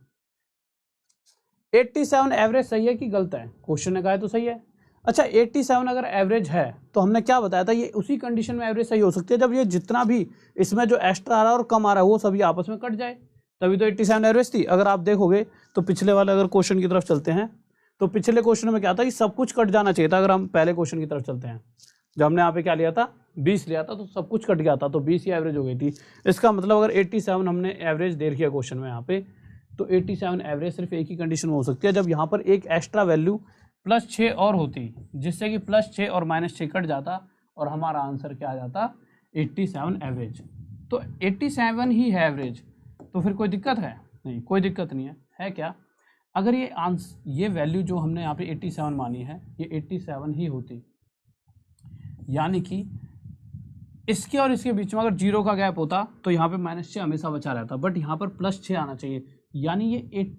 87 एवरेज सही है कि गलत है, क्वेश्चन ने कहा है तो सही है। अच्छा 87 अगर एवरेज है तो हमने क्या बताया था, ये उसी कंडीशन में एवरेज सही हो सकती है जब ये जितना भी इसमें जो एक्स्ट्रा आ रहा है और कम आ रहा है वो सभी आपस में कट जाए, तभी तो 87 एवरेज थी। अगर आप देखोगे तो पिछले वाले अगर क्वेश्चन की तरफ चलते हैं तो पिछले क्वेश्चन में क्या था कि सब कुछ कट जाना चाहिए था। अगर हम पहले क्वेश्चन की तरफ चलते हैं, जब हमने यहाँ पे क्या लिया था 20 लिया था तो सब कुछ कट गया था, तो 20 ही एवरेज हो गई थी। इसका मतलब अगर 87 हमने एवरेज दे रखी है क्वेश्चन में यहाँ पे, तो 87 एवरेज सिर्फ एक ही कंडीशन में हो सकती है जब यहाँ पर एक एक्स्ट्रा वैल्यू +6 और होती, जिससे कि +6 और -6 कट जाता और हमारा आंसर क्या आ जाता, 87 एवरेज। तो 87 ही है एवरेज, तो फिर कोई दिक्कत है नहीं, कोई दिक्कत नहीं है क्या। अगर ये वैल्यू जो हमने यहाँ पे 87 मानी है ये 87 ही होती, यानी कि इसके और इसके बीच में अगर 0 का गैप होता तो यहाँ पे -6 हमेशा बचा रहता, बट यहाँ पर +6 आना चाहिए, यानी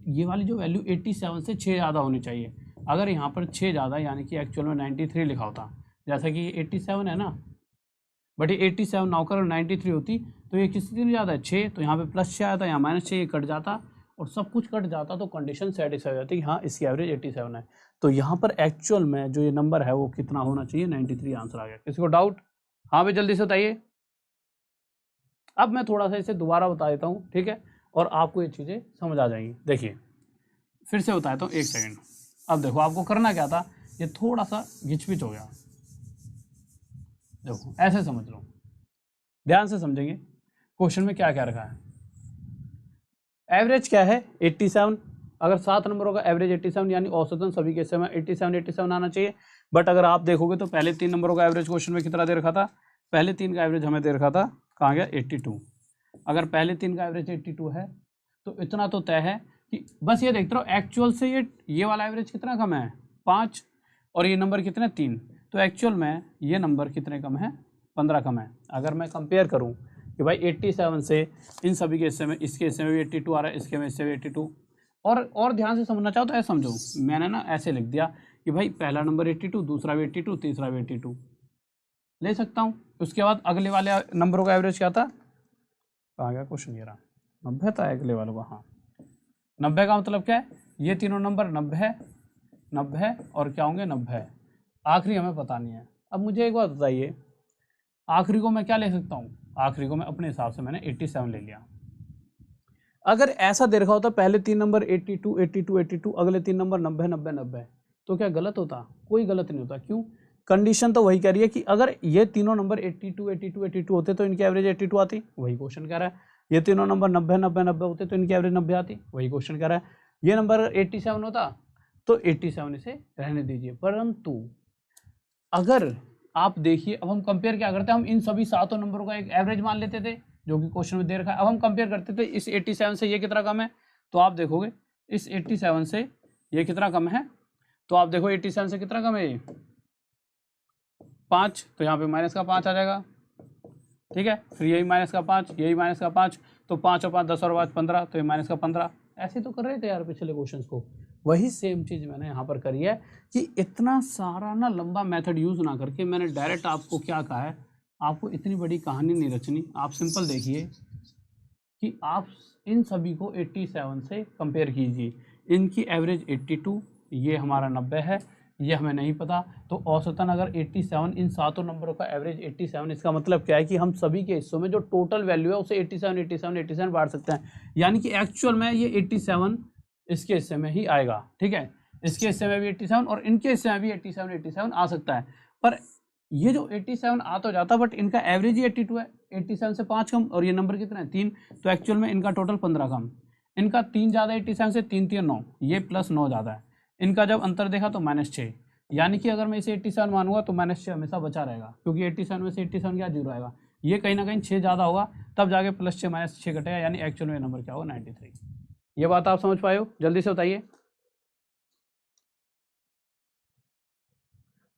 ये वाली जो वैल्यू 87 से 6 ज़्यादा होनी चाहिए। अगर यहाँ पर 6 ज़्यादा, यानी कि एक्चुअल में 93 लिखा होता, जैसा कि 87 है ना, बट ये 87 ना होकर 93 होती, तो ये किस कितनी ज़्यादा है 6, तो यहाँ पे +6 आया था, यहाँ -6 ये कट जाता और सब कुछ कट जाता तो कंडीशन सेटिस्फाई हो जाती कि हाँ इसकी एवरेज 87 है। तो यहाँ पर एक्चुअल में जो ये नंबर है वो कितना होना चाहिए, 93 आंसर आ गया। किसी को डाउट? हाँ भाई जल्दी से बताइए। अब मैं थोड़ा सा इसे दोबारा बता देता हूँ, ठीक है, और आपको ये चीज़ें समझ आ जाएंगी। देखिए फिर से बताता हूँ, एक सेकेंड। अब देखो आपको करना क्या था, ये थोड़ा सा घिचपिच हो गया, देखो ऐसे समझ लो, ध्यान से समझेंगे क्वेश्चन में क्या क्या रखा है। एवरेज क्या है 87, अगर 7 नंबरों का एवरेज 87 यानी औसतन सभी के समय 87 आना चाहिए। बट अगर आप देखोगे तो पहले 3 नंबरों का एवरेज क्वेश्चन में कितना दे रखा था, पहले 3 का एवरेज हमें दे रखा था, कहाँ गया 82। अगर पहले 3 का एवरेज 82 है तो इतना तो तय है कि बस ये देखते रहो एक्चुअल से ये वाला एवरेज कितना कम है 5, और ये नंबर कितने 3, तो एक्चुअल में ये नंबर कितने कम है 15 कम है। अगर मैं कंपेयर करूँ कि भाई 87 से इन सभी के हिस्से में, इसके हिस्से में भी 82 आ रहा है, इसके में हिस्से में 82, और ध्यान से समझना चाहो तो ऐसे समझो, मैंने ना ऐसे लिख दिया कि भाई पहला नंबर 82, दूसरा भी 82, तीसरा भी 82 ले सकता हूँ। उसके बाद अगले वाले नंबरों का एवरेज क्या था, कहाँ गया क्वेश्चन, ये रहा 90 था अगले वालों का। हाँ 90 का मतलब क्या है, ये तीनों नंबर 90 90 और क्या होंगे 90, आखिरी हमें पता नहीं है। अब मुझे एक बात बताइए, आखिरी को मैं क्या ले सकता हूँ, आखिरी को मैं अपने हिसाब से मैंने 87 ले लिया। अगर ऐसा दे रखा होता पहले 3 नंबर 82 82 82, अगले 3 नंबर 90 90 90, तो क्या गलत होता? कोई गलत नहीं होता। क्यों? कंडीशन तो वही कह रही है कि अगर ये तीनों नंबर 82 82 82 होते तो इनकी एवरेज 82 आती, वही क्वेश्चन कह रहा है। ये तीनों नंबर 90 90 90 होते तो इनकी एवरेज 90 आती, वही क्वेश्चन कह रहा है। ये नंबर 87 होता तो 87 इसे रहने दीजिए। परंतु अगर आप देखिए, अब हम कंपेयर क्या करते हैं, हम इन सभी 7 नंबरों का एक एवरेज मान लेते थे जो कि क्वेश्चन में दे रखा है। अब हम कंपेयर करते थे इस 87 से ये कितना कम है, तो आप देखोगे इस 87 से ये कितना कम है, तो आप देखो 87 से कितना कम है ये 5, तो यहाँ पे माइनस का 5 आ जाएगा, ठीक है। फिर यही माइनस का 5, यही माइनस का 5, तो 5 और 5 10 और 5 15, तो ये माइनस का 15। ऐसे तो कर रहे थे यार पिछले क्वेश्चन को, वही सेम चीज़ मैंने यहाँ पर करी है कि इतना सारा ना लंबा मेथड यूज़ ना करके मैंने डायरेक्ट आपको क्या कहा है, आपको इतनी बड़ी कहानी नहीं रचनी। आप सिंपल देखिए कि आप इन सभी को 87 से कंपेयर कीजिए, इनकी एवरेज 82, ये हमारा 90 है, ये हमें नहीं पता, तो औसतन अगर 87, इन 7 नंबरों का एवरेज 87, इसका मतलब क्या है कि हम सभी के हिस्सों में जो टोटल वैल्यू है उसे 87 87 87 बांट सकते हैं, यानी कि एक्चुअल में ये 87 इसके हिस्से में ही आएगा, ठीक है। इसके हिस्से में भी 87 और इनके हिस्से में भी 87 87 आ सकता है, पर ये जो 87 आ तो जाता, बट इनका एवरेज ही 82 है, 87 से 5 कम, और ये नंबर कितना है 3, तो एक्चुअल में इनका टोटल 15 कम। इनका 3 ज़्यादा 87 से, 3 3 9, ये प्लस 9 ज़्यादा है। इनका जब अंतर देखा तो -6, यानी कि अगर मैं इसे 87 मानूंगा तो -6 हमेशा बचा रहेगा, क्योंकि 87 में से 87 क्या 0 आएगा, ये कहीं ना कहीं 6 ज़्यादा होगा, तब जाके +6 -6 घटेगा, यानी एक्चुअल में नंबर क्या होगा 93। ये बात आप समझ पाए हो? जल्दी से बताइए।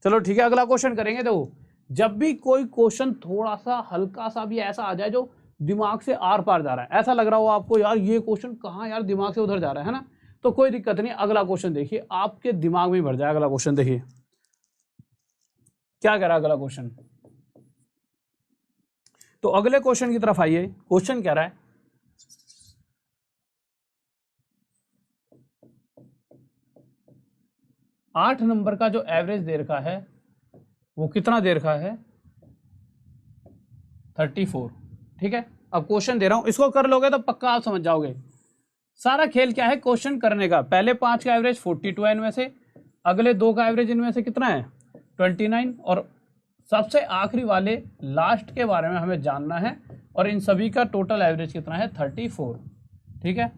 चलो ठीक है, अगला क्वेश्चन करेंगे। देखो जब भी कोई क्वेश्चन थोड़ा सा हल्का सा भी ऐसा आ जाए जो दिमाग से आर पार जा रहा है, ऐसा लग रहा हो आपको यार ये क्वेश्चन कहाँ यार दिमाग से उधर जा रहा है ना, तो कोई दिक्कत नहीं, अगला क्वेश्चन देखिए आपके दिमाग में भर जाए। अगला क्वेश्चन देखिए क्या कह रहा है अगला क्वेश्चन, तो अगले क्वेश्चन की तरफ आइए। क्वेश्चन कह रहा है 8 नंबर का जो एवरेज दे रखा है वो कितना दे रखा है 34, ठीक है। अब क्वेश्चन दे रहा हूं, इसको कर लोगे तो पक्का आप समझ जाओगे। सारा खेल क्या है क्वेश्चन करने का, पहले 5 का एवरेज 42 है इनमें से, अगले 2 का एवरेज इनमें से कितना है 29, और सबसे आखिरी वाले लास्ट के बारे में हमें जानना है, और इन सभी का टोटल एवरेज कितना है 34, ठीक है।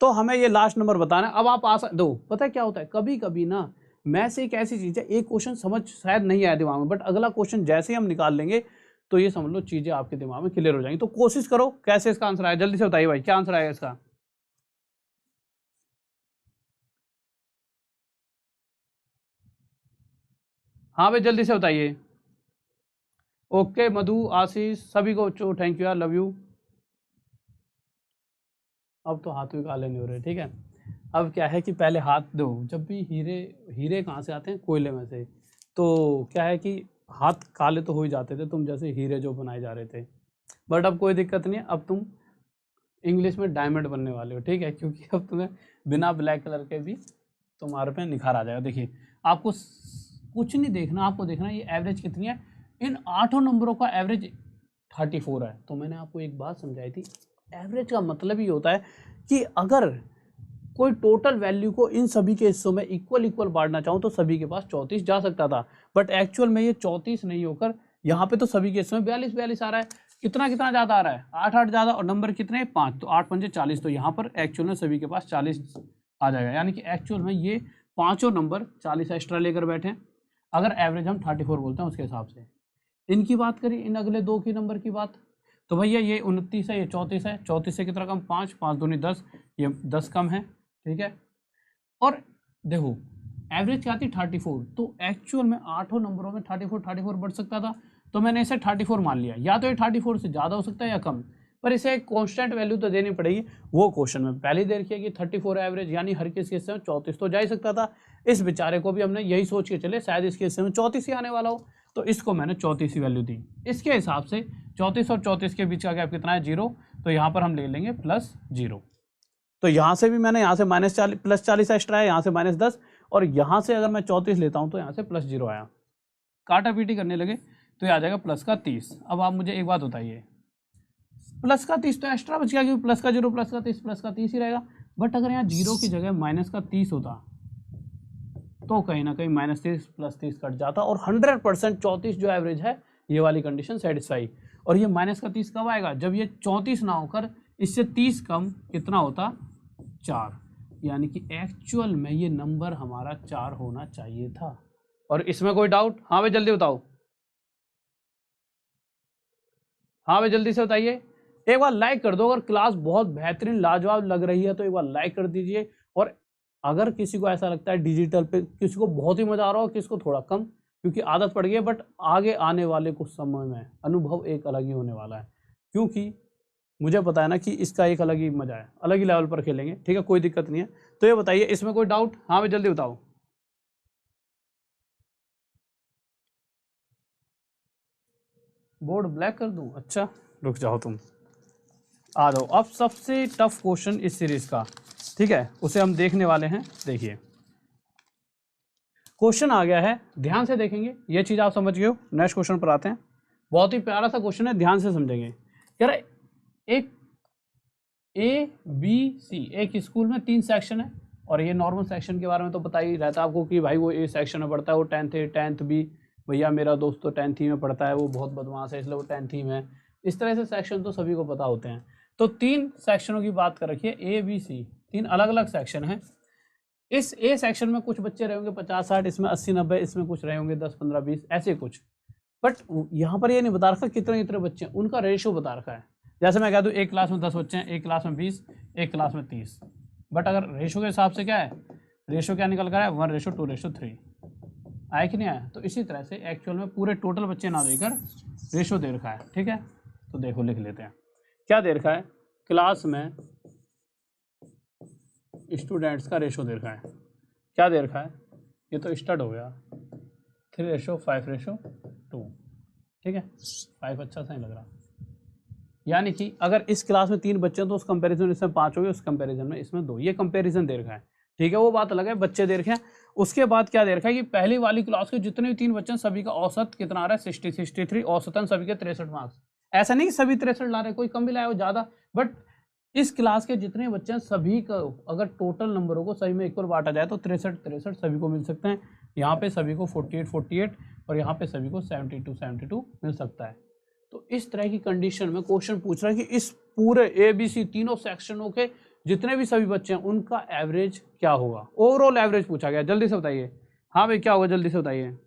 तो हमें ये लास्ट नंबर बताना है। अब आप दो, पता है क्या होता है, कभी कभी ना मैथ्स एक ऐसी चीज़ है, एक क्वेश्चन समझ शायद नहीं आया दिमाग में, बट अगला क्वेश्चन जैसे ही हम निकाल लेंगे तो ये समझ लो चीज़ें आपके दिमाग में क्लियर हो जाएंगी। तो कोशिश करो, कैसे इसका आंसर आया जल्दी से बताइए भाई, क्या आंसर आएगा इसका? हाँ भाई जल्दी से बताइए। ओके मधु, आशीष, सभी को थैंक यू यार, लव यू। अब तो हाथ भी काले नहीं हो रहे, ठीक है। अब क्या है कि पहले हाथ दो, जब भी हीरे कहाँ से आते हैं, कोयले में से, तो क्या है कि हाथ काले तो हो ही जाते थे, तुम जैसे हीरे जो बनाए जा रहे थे, बट अब कोई दिक्कत नहीं है, अब तुम इंग्लिश में डायमंड बनने वाले हो, ठीक है, क्योंकि अब तुम्हें बिना ब्लैक कलर के भी तुम्हारे पे निखार आ जाएगा। देखिए आपको कुछ नहीं देखना, आपको देखना ये एवरेज कितनी है। इन 8 नंबरों का एवरेज 34 है। तो मैंने आपको एक बात समझाई थी, एवरेज का मतलब ये होता है कि अगर कोई टोटल वैल्यू को इन सभी के हिस्सों में इक्वल बांटना चाहूँ तो सभी के पास 34 जा सकता था, बट एक्चुअल में ये 34 नहीं होकर यहाँ पे तो सभी के हिस्सों में 42 आ रहा है। कितना कितना ज़्यादा आ रहा है, 8 ज़्यादा, और नंबर कितने 5, तो 8 पंजे 40, तो यहाँ पर एक्चुअल में सभी के पास 40 आ जाएगा। यानी कि एक्चुअल में ये पाँचों नंबर 40 एक्स्ट्रा लेकर बैठे हैं, अगर एवरेज हम 34 बोलते हैं उसके हिसाब से। इनकी बात करें, इन अगले 2 की नंबर की बात, तो भैया ये 29 है, ये 34 है, 34 से कितना कम 5, 5 दूनी 10, ये 10 कम है, ठीक है। और देखो एवरेज क्या थी 34, तो एक्चुअल में 8 नंबरों में 34 बढ़ सकता था, तो मैंने इसे 34 मान लिया। या तो ये 34 से ज़्यादा हो सकता है या कम, पर इसे एक कॉन्स्टेंट वैल्यू तो देनी पड़ेगी। वो क्वेश्चन में पहले ही दे रखी है कि 34 एवरेज, यानी हर किसी हिस्से में 34 तो जा ही सकता था। इस बेचारे को भी हमने यही सोच के चले शायद इसके हिस्से में 34 ही आने वाला हो, तो इसको मैंने 34 ही वैल्यू दी। इसके हिसाब से 34 और 34 के बीच का गैप कितना है 0, तो यहाँ पर हम ले लेंगे +0। तो यहाँ से भी मैंने यहाँ से +40 एक्स्ट्रा है, यहाँ से -10, और यहाँ से अगर मैं 34 लेता हूँ तो यहाँ से +0 आया। काटा पीटी करने लगे तो ये आ जाएगा +30। अब आप मुझे एक बात बताइए, +30 तो एक्स्ट्रा बच गया, क्योंकि +0 +30 ही रहेगा। बट अगर यहाँ 0 की जगह -30 होता तो कहीं ना कहीं -30 +30 कट जाता, और 100% 34 जो एवरेज है ये वाली कंडीशन सेटिस्फाई। और ये -30 कब आएगा, जब ये 34 ना होकर इससे 30 कम कितना होता 4, यानी कि एक्चुअल में ये नंबर हमारा 4 होना चाहिए था। और इसमें कोई डाउट? हाँ भाई जल्दी बताओ, हाँ भाई जल्दी से बताइए। एक बार लाइक कर दो, अगर क्लास बहुत बेहतरीन लाजवाब लग रही है तो एक बार लाइक कर दीजिए। और अगर किसी को ऐसा लगता है डिजिटल पे किसी को बहुत ही मजा आ रहा हो, किसी को थोड़ा कम, क्योंकि आदत पड़ गई है, बट आगे आने वाले कुछ समय में अनुभव एक अलग ही होने वाला है, क्योंकि मुझे पता है ना कि इसका एक अलग ही मजा है, अलग ही लेवल पर खेलेंगे, ठीक है, कोई दिक्कत नहीं है। तो ये बताइए इसमें कोई डाउट? हाँ भाई जल्दी बताओ। बोर्ड ब्लैक कर दूं? अच्छा रुक जाओ तुम, आ जाओ। अब सबसे टफ क्वेश्चन इस सीरीज का, ठीक है, उसे हम देखने वाले हैं। देखिए क्वेश्चन आ गया है, ध्यान से देखेंगे, ये चीज आप समझ गए हो। नेक्स्ट क्वेश्चन पर आते हैं। बहुत ही प्यारा सा क्वेश्चन है, ध्यान से समझेंगे। कह रहा एक ABC, एक स्कूल में 3 सेक्शन है, और ये नॉर्मल सेक्शन के बारे में तो पता ही रहता है आपको कि भाई वो A सेक्शन में पढ़ता है, वो 10th A 10th B, भैया मेरा दोस्त तो 10th ही में पढ़ता है, वो बहुत बदमाश है इसलिए वो 10th ही में। इस तरह से सेक्शन तो सभी को पता होते हैं। तो 3 सेक्शनों की बात कर रखी है, ABC, 3 अलग अलग सेक्शन हैं। इस A सेक्शन में कुछ बच्चे रहेंगे 50-60, इसमें 80-90, इसमें कुछ रहे होंगे 10-15-20, ऐसे कुछ। बट यहाँ पर ये नहीं बता रखा कितने कितने बच्चे हैं, उनका रेशियो बता रखा है। जैसे मैं कह दूँ एक क्लास में 10 बच्चे हैं, एक क्लास में 20, एक क्लास में 30, बट अगर रेशियो के हिसाब से क्या है, रेशियो क्या निकल कर है 1:2:3, आया कि नहीं आया? तो इसी तरह से एक्चुअल में पूरे टोटल बच्चे ना देकर रेशियो दे रखा है, ठीक है। तो देखो लिख लेते हैं, क्या दे रखा है, क्लास में स्टूडेंट्स का रेशियो दे रखा है। क्या दे रखा है, ये तो स्टार्ट हो गया 3:5:2, ठीक है, 5 अच्छा सा नहीं लग रहा। यानी कि अगर इस क्लास में 3 बच्चे हैं तो उस कंपैरिजन इसमें 5 हो गए, उस कंपैरिजन में इसमें 2, ये कंपैरिजन दे रखा है, ठीक है, वो बात अलग है, बच्चे दे रखे हैं। उसके बाद क्या दे रखा है कि पहली वाली क्लास के जितने भी 3 बच्चे हैं सभी का औसत कितना आ रहा है 63, औसतन सभी के 63 मार्क्स। ऐसा नहीं कि सभी 63 ला रहे, कोई कम भी लाया हो ज़्यादा, बट इस क्लास के जितने बच्चे हैं सभी का अगर टोटल नंबरों को सही में इक्वल बांटा जाए तो 63 सभी को मिल सकते हैं। यहाँ पे सभी को 48 और यहाँ पे सभी को 72 मिल सकता है। तो इस तरह की कंडीशन में क्वेश्चन पूछ रहा है कि इस पूरे ABC तीनों सेक्शनों के जितने भी सभी बच्चे हैं उनका एवरेज क्या होगा, ओवरऑल एवरेज पूछा गया। जल्दी से बताइए, हाँ भाई क्या होगा, जल्दी से बताइए।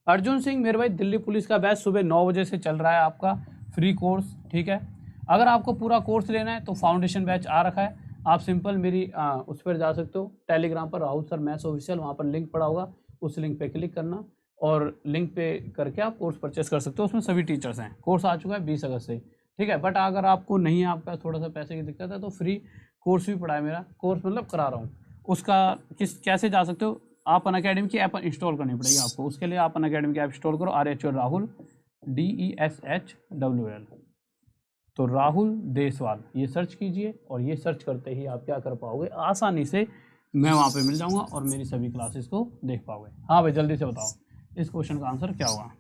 अर्जुन सिंह मेरे भाई, दिल्ली पुलिस का बैच सुबह 9 बजे से चल रहा है, आपका फ्री कोर्स, ठीक है। अगर आपको पूरा कोर्स लेना है तो फाउंडेशन बैच आ रखा है, आप सिंपल मेरी उस पर जा सकते हो, टेलीग्राम पर राहुल सर मैथ्स ऑफिशियल, वहाँ पर लिंक पड़ा होगा, उस लिंक पे क्लिक करना और लिंक पे करके आप कोर्स परचेस कर सकते हो। उसमें सभी टीचर्स हैं, कोर्स आ चुका है 20 अगस्त से, ठीक है। बट अगर आपको नहीं है, आपका थोड़ा सा पैसे की दिक्कत है, तो फ्री कोर्स भी पढ़ा है मेरा, कोर्स मतलब करा रहा हूँ, उसका कैसे जा सकते हो, आप अनअकैडमी की ऐप इंस्टॉल करनी पड़ेगी आपको। उसके लिए आप अनअकैडमी की ऐप इंस्टॉल करो, RHOL राहुल DESHWL, तो राहुल देसवाल ये सर्च कीजिए, और ये सर्च करते ही आप क्या कर पाओगे, आसानी से मैं वहाँ पे मिल जाऊँगा और मेरी सभी क्लासेस को देख पाओगे। हाँ भाई जल्दी से बताओ इस क्वेश्चन का आंसर क्या होगा।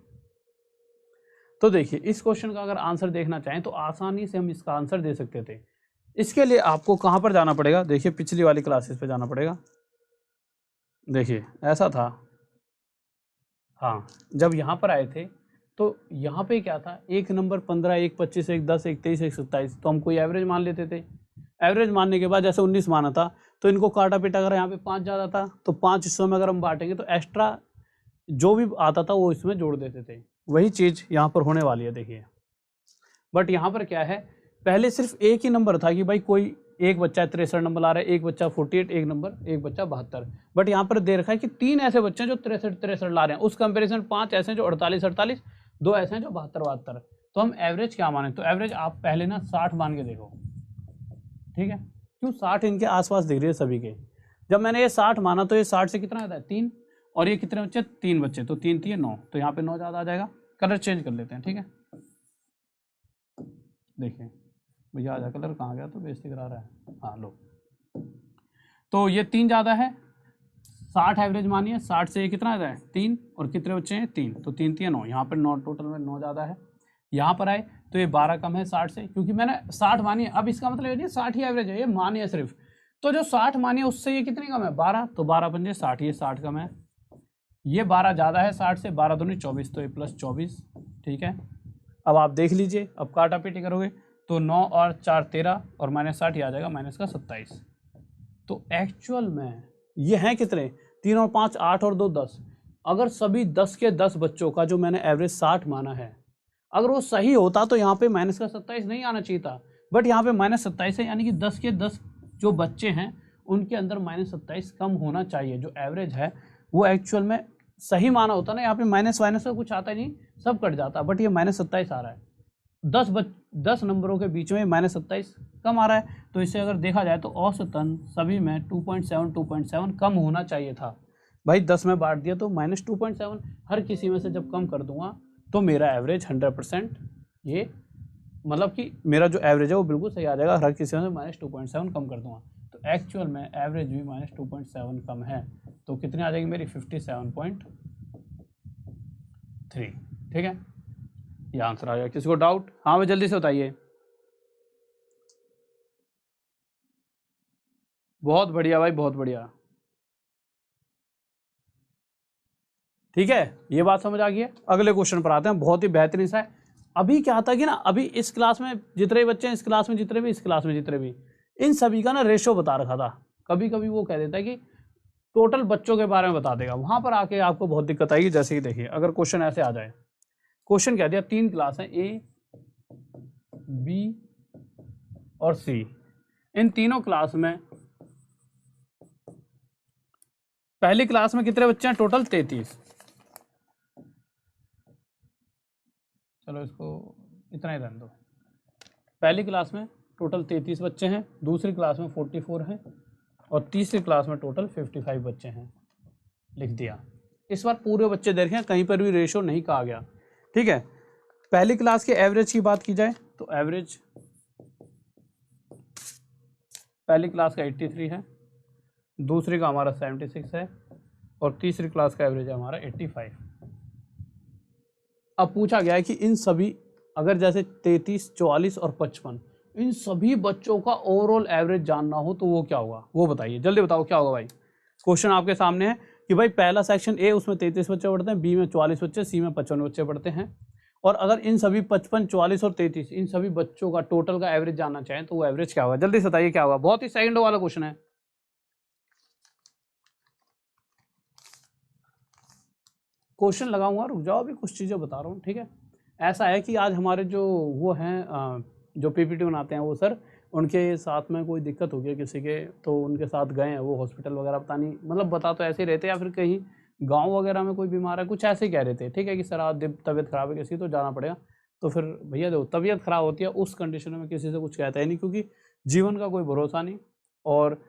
तो देखिए इस क्वेश्चन का अगर आंसर देखना चाहें तो आसानी से हम इसका आंसर दे सकते थे। इसके लिए आपको कहाँ पर जाना पड़ेगा, देखिए पिछली वाली क्लासेस पे जाना पड़ेगा। देखिए ऐसा था, हाँ जब यहाँ पर आए थे तो यहाँ पे क्या था, एक नंबर 15, एक 25, एक 10, एक 23, एक 27, तो हम कोई एवरेज मान लेते थे। एवरेज मानने के बाद जैसे 19 माना था, तो इनको काटा पीटा अगर यहाँ पे 5 ज़्यादा था तो 5 हिस्सों में अगर हम बांटेंगे तो एक्स्ट्रा जो भी आता था वो इसमें जोड़ देते थे। वही चीज़ यहाँ पर होने वाली है देखिए। बट यहाँ पर क्या है, पहले सिर्फ एक ही नंबर था कि भाई कोई एक बच्चा 63 नंबर ला रहा है, एक बच्चा 48, एक बच्चा 72। बट यहाँ पर दे रखा है कि 3 ऐसे बच्चे हैं जो 63 ला रहे हैं, उस कंपेरिजन 5 ऐसे हैं जो 48, 2 ऐसे हैं जो 72। तो हम एवरेज क्या माने, तो एवरेज आप पहले ना 60 मान के देखो, ठीक है, क्यों 60 इनके आसपास दिख रही है सभी के। जब मैंने ये 60 माना तो ये 60 से कितना आता है 3, और ये कितने बच्चे 3 बच्चे, तो 3 3 9, तो यहाँ पे 9 ज़्यादा आ जाएगा। कलर चेंज कर लेते हैं, ठीक है, देखिए भैया आजा, कलर कहाँ गया, तो बेइज्जती करा रहा है, हाँ लो, तो ये 3 ज़्यादा है, 60 एवरेज मानिए, 60 से ये कितना आता है 3, और कितने बच्चे हैं 3, तो 3 3 9, यहाँ पर 9 टोटल में 9 ज़्यादा है। यहाँ पर आए तो ये 12 कम है 60 से, क्योंकि मैंने 60 मानी है। अब इसका मतलब ये नहीं 60 ही एवरेज है, ये मानी है सिर्फ, तो जो 60 मानी है उससे ये कितनी कम है 12, तो 12 पंजे 60, ये 60 कम है, ये 12 ज़्यादा है 60 से, 12 दूनी 24, तो ये प्लस 24, ठीक है। अब आप देख लीजिए, अब काटा पीटी करोगे तो 9 और 4 13, और -60 ये आ जाएगा माइनस का 27। तो एक्चुअल में ये हैं कितने, 3 और 5 8 और 2 10। अगर सभी 10 के 10 बच्चों का जो मैंने एवरेज 60 माना है, अगर वो सही होता तो यहाँ पे माइनस का 27 नहीं आना चाहिए था, बट यहाँ पे -27 है, यानी कि 10 के 10 जो बच्चे हैं उनके अंदर -27 कम होना चाहिए। जो एवरेज है वो एक्चुअल में सही माना होता ना, यहाँ पे माइनस वाइनस का कुछ आता ही नहीं, सब कट जाता, बट ये -27 आ रहा है। 10 नंबरों के बीच में -27 कम आ रहा है, तो इसे अगर देखा जाए तो औसतन सभी में 2.7 कम होना चाहिए था। भाई 10 में बांट दिया तो -2.7, हर किसी में से जब कम कर दूंगा तो मेरा एवरेज 100%, ये मतलब कि मेरा जो एवरेज है वो बिल्कुल सही आ जाएगा, हर किसी में से -2.7 कम कर दूंगा। तो एक्चुअल में एवरेज भी -2.7 कम है, तो कितनी आ जाएगी मेरी 57.3, ठीक है, ये आंसर आ गया। किसी को डाउट, हाँ भाई जल्दी से बताइए। बहुत बढ़िया भाई, बहुत बढ़िया, ठीक है, ये बात समझ आ गई है। अगले क्वेश्चन पर आते हैं, बहुत ही बेहतरीन सा है। अभी क्या था कि ना, अभी इस क्लास में जितने भी बच्चे हैं, इस क्लास में जितने भी, इस क्लास में जितने भी, इन सभी का ना रेशो बता रखा था। कभी कभी वो कह देता है कि टोटल बच्चों के बारे में बता देगा, वहां पर आके आपको बहुत दिक्कत आएगी। जैसे कि देखिए अगर क्वेश्चन ऐसे आ जाए, क्वेश्चन कह दिया 3 क्लास है A, B और C, इन तीनों क्लास में पहली क्लास में कितने बच्चे हैं टोटल 33, चलो इसको इतना ही रहने दो। पहली क्लास में टोटल 33 बच्चे हैं, दूसरी क्लास में 44 हैं, और तीसरी क्लास में टोटल 55 बच्चे हैं। लिख दिया। इस बार पूरे बच्चे देखें, कहीं पर भी रेशो नहीं कहा गया, ठीक है। पहली क्लास के एवरेज की बात की जाए तो एवरेज पहली क्लास का 83 है, दूसरी का हमारा 76 है, और तीसरी क्लास का एवरेज है हमारा 85। अब पूछा गया है कि इन सभी, अगर जैसे 33, 44 और 55, इन सभी बच्चों का ओवरऑल एवरेज जानना हो तो वो क्या होगा, वो बताइए, जल्दी बताओ क्या होगा भाई। क्वेश्चन आपके सामने है कि भाई पहला सेक्शन ए, उसमें 33 बच्चे पढ़ते हैं, बी में 44 बच्चे, सी में 55 बच्चे पढ़ते हैं, और अगर इन सभी 55, 44 और 33 इन सभी बच्चों का टोटल का एवरेज जानना चाहें तो वो एवरेज क्या होगा, जल्दी से बताइए क्या होगा। बहुत ही सेकंडों वाला क्वेश्चन है। क्वेश्चन लगाऊंगा, रुक जाओ, अभी कुछ चीज़ें बता रहा हूँ, ठीक है। ऐसा है कि आज हमारे जो वो हैं जो पीपीटी बनाते हैं वो सर, उनके साथ में कोई दिक्कत हो गई किसी के, तो उनके साथ गए हैं वो हॉस्पिटल वगैरह, पता नहीं मतलब बता तो ऐसे ही रहते, या फिर कहीं गांव वगैरह में कोई बीमार है, कुछ ऐसे ही कह रहे थे, ठीक है, कि सर आज तबीयत खराब है किसी, तो जाना पड़ेगा। तो फिर भैया देखो, तबीयत खराब होती है उस कंडीशन में किसी से कुछ कहता है नहीं, क्योंकि जीवन का कोई भरोसा नहीं, और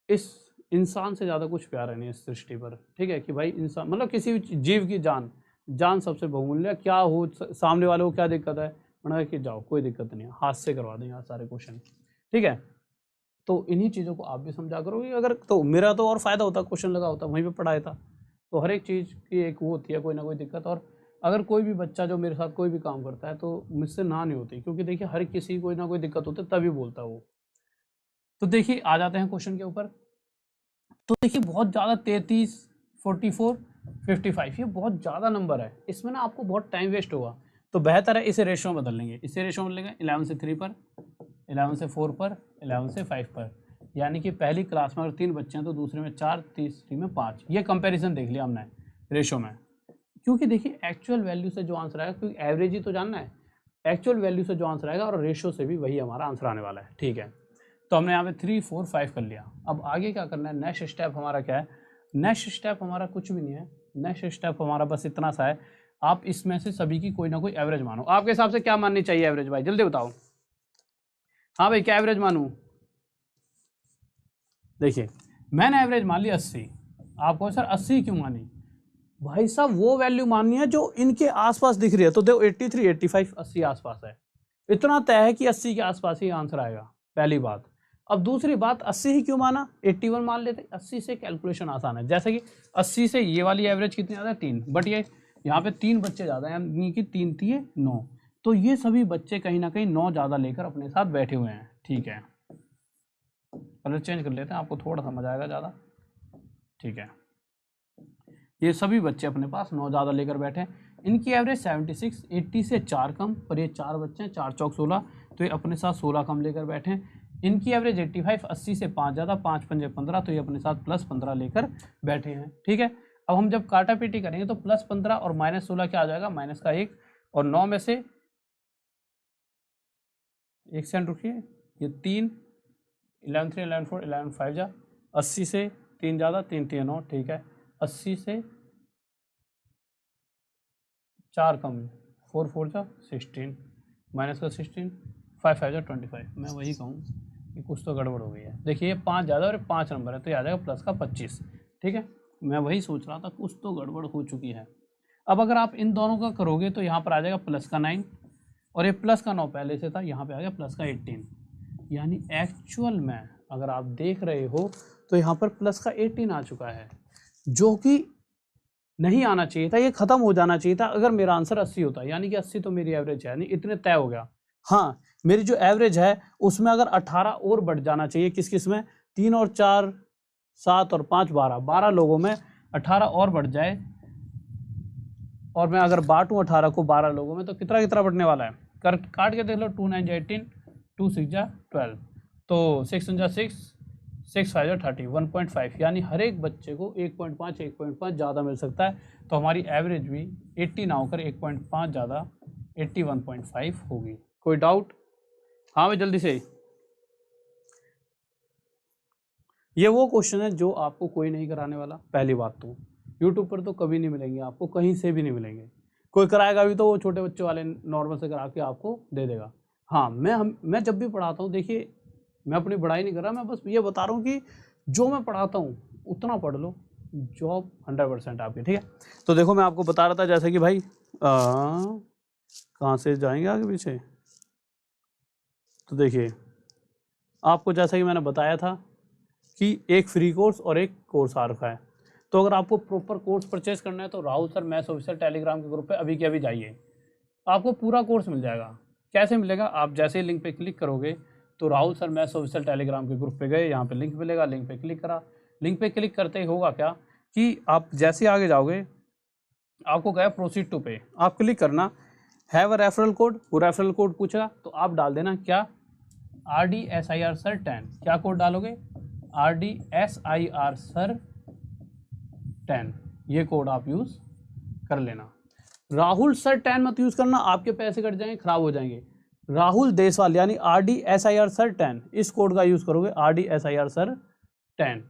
इस इंसान से ज़्यादा कुछ प्यारा नहीं है इस सृष्टि पर, ठीक है, कि भाई इंसान मतलब किसी भी जीव की जान सबसे बहुमूल्य, क्या हो सामने वाले को क्या दिक्कत है, मैंने कि जाओ कोई दिक्कत नहीं है, हाथ से करवा देंगे यहाँ सारे क्वेश्चन, ठीक है। तो इन्हीं चीज़ों को आप भी समझा करोगे अगर, तो मेरा तो और फायदा होता, क्वेश्चन लगा होता, वहीं पे पढ़ाया था। तो हर एक चीज़ की एक वो होती है, कोई ना कोई दिक्कत। और अगर कोई भी बच्चा जो मेरे साथ कोई भी काम करता है तो मुझसे ना नहीं होती, क्योंकि देखिए हर किसी कोई ना कोई दिक्कत होती है तभी बोलता है वो। तो देखिए आ जाते हैं क्वेश्चन के ऊपर। तो देखिए बहुत ज़्यादा 33, 44, 55 ये बहुत ज़्यादा नंबर है, इसमें ना आपको बहुत टाइम वेस्ट होगा। तो बेहतर है इसे रेशो में बदल लेंगे, इसे रेशो में लेंगे 11 से 3 पर, 11 से 4 पर, 11 से 5 पर। यानी कि पहली क्लास में अगर 3 बच्चे हैं तो दूसरे में 4, तीसरी में 5। ये कंपैरिजन देख लिया हमने रेशो में, क्योंकि देखिए एक्चुअल वैल्यू से जो आंसर आएगा, क्योंकि एवरेज ही तो जानना है, एक्चुअल वैल्यू से जो आंसर आएगा और रेशो से भी वही हमारा आंसर आने वाला है, ठीक है। तो हमने यहाँ पे 3, 4, 5 कर लिया। अब आगे क्या करना है, नेक्स्ट स्टेप हमारा क्या है, नेक्स्ट स्टेप हमारा कुछ भी नहीं है, नेक्स्ट स्टेप हमारा बस इतना सा है, आप इसमें से सभी की कोई ना कोई एवरेज मानो। आपके हिसाब से क्या माननी चाहिए एवरेज भाई, जल्दी बताओ। हाँ भाई क्या एवरेज मानूं? देखिए मैंने एवरेज मान ली 80, आपको सर 80 क्यों मानी? भाई साहब वो वैल्यू माननी है जो इनके आसपास दिख रही है। तो देखो 83, 85, 80 आसपास है, इतना तय है कि 80 के आसपास ही आंसर आएगा, पहली बात। अब दूसरी बात 80 ही क्यों माना, 81 मान लेते, 80 से कैलकुलेशन आसान है। जैसे कि 80 से ये वाली एवरेज कितनी ज़्यादा है 3, बट ये यहाँ पे 3 बच्चे ज़्यादा है, यानी कि 3 3 9, तो ये सभी बच्चे कहीं ना कहीं 9 ज़्यादा लेकर अपने साथ बैठे हुए हैं, ठीक है। कलर चेंज कर लेते हैं, आपको थोड़ा समझ आएगा ज़्यादा, ठीक है। ये सभी बच्चे अपने पास 9 ज़्यादा लेकर बैठे हैं, इनकी एवरेज 76, 80 से 4 कम, पर ये 4 बच्चे हैं, 4 चौक 16, तो ये अपने साथ 16 कम लेकर बैठे हैं। इनकी एवरेज 85, 80 से 5 ज़्यादा, 5 पंजे 15, तो ये अपने साथ प्लस 15 लेकर बैठे हैं, ठीक है। अब हम जब काटा पीटी करेंगे तो प्लस 15 और माइनस 16 क्या आ जाएगा, माइनस का 1, और 9 में से 1 सेकंड रुकिए, ये 3, 11 3, 11 4, 11 5 जा, 80 से 3 ज़्यादा, 3 3 9, ठीक है। 80 से 4 कम, 4 4 जा 16, माइनस का 16, 5 5 जा 25। मैं वही कहूँ कि कुछ तो गड़बड़ हो गई है। देखिए ये 5 ज़्यादा और 5 नंबर है, तो ये आ जाएगा प्लस का 25, ठीक है। मैं वही सोच रहा था, कुछ तो गड़बड़ हो चुकी है। अब अगर आप इन दोनों का करोगे तो यहाँ पर आ जाएगा प्लस का 9, और ये प्लस का 9 पहले से था, यहाँ पे आ गया प्लस का 18। यानी एक्चुअल में अगर आप देख रहे हो तो यहाँ पर प्लस का 18 आ चुका है, जो कि नहीं आना चाहिए था, ये खत्म हो जाना चाहिए था अगर मेरा आंसर 80 होता। यानी कि 80 तो मेरी एवरेज है, यानी इतने तय हो गया। हाँ मेरी जो एवरेज है उसमें अगर 18 और बढ़ जाना चाहिए, किस किस में, 3 और 4 7 और 5 12, 12 लोगों में 18 और बढ़ जाए, और मैं अगर बांटूँ 18 को 12 लोगों में तो कितना कितना बढ़ने वाला है, काट के देख लो, 2 9 18, 2 6 12, तो 6 जा 6, 6 5 30, 1.5, यानी हर एक बच्चे को 1.5 ज़्यादा मिल सकता है। तो हमारी एवरेज भी 80 ना होकर 1.5 ज़्यादा 81.5 होगी। कोई डाउट? हाँ भाई जल्दी से। ये वो क्वेश्चन है जो आपको कोई नहीं कराने वाला, पहली बात तो यूट्यूब पर तो कभी नहीं मिलेंगे आपको, कहीं से भी नहीं मिलेंगे। कोई कराएगा भी तो वो छोटे बच्चों वाले नॉर्मल से करा के आपको दे देगा। हाँ मैं जब भी पढ़ाता हूँ, देखिए मैं अपनी पढ़ाई नहीं कर रहा, मैं बस ये बता रहा हूँ कि जो मैं पढ़ाता हूँ उतना पढ़ लो, जॉब 100% आपकी, ठीक है। तो देखो मैं आपको बता रहा था जैसे कि भाई कहाँ से जाएंगे आगे पीछे, तो देखिए आपको जैसा कि मैंने बताया था कि एक फ्री कोर्स और एक कोर्स आ रखा है। तो अगर आपको प्रॉपर कोर्स परचेज करना है तो Rahul sir maths official Telegram के ग्रुप पे अभी के अभी जाइए, आपको पूरा कोर्स मिल जाएगा। कैसे मिलेगा, आप जैसे ही लिंक पे क्लिक करोगे तो Rahul sir maths official Telegram के ग्रुप पे गए, यहाँ पे लिंक मिलेगा, लिंक पे क्लिक करा, लिंक पे क्लिक करते ही होगा क्या कि आप जैसे आगे जाओगे आपको कहा प्रोसीड टू पे, आप क्लिक करना, हैव अ रेफरल कोड, वो रेफरल कोड पूछा तो आप डाल देना क्या, RDSIR सर 10, क्या कोड डालोगे, RDSIR सर 10, ये कोड आप यूज़ कर लेना। राहुल सर 10 मत यूज़ करना, आपके पैसे कट जाएंगे, खराब हो जाएंगे। राहुल देसवाल यानी RDSIR सर 10, इस कोड का यूज़ करोगे, RDSIR सर 10,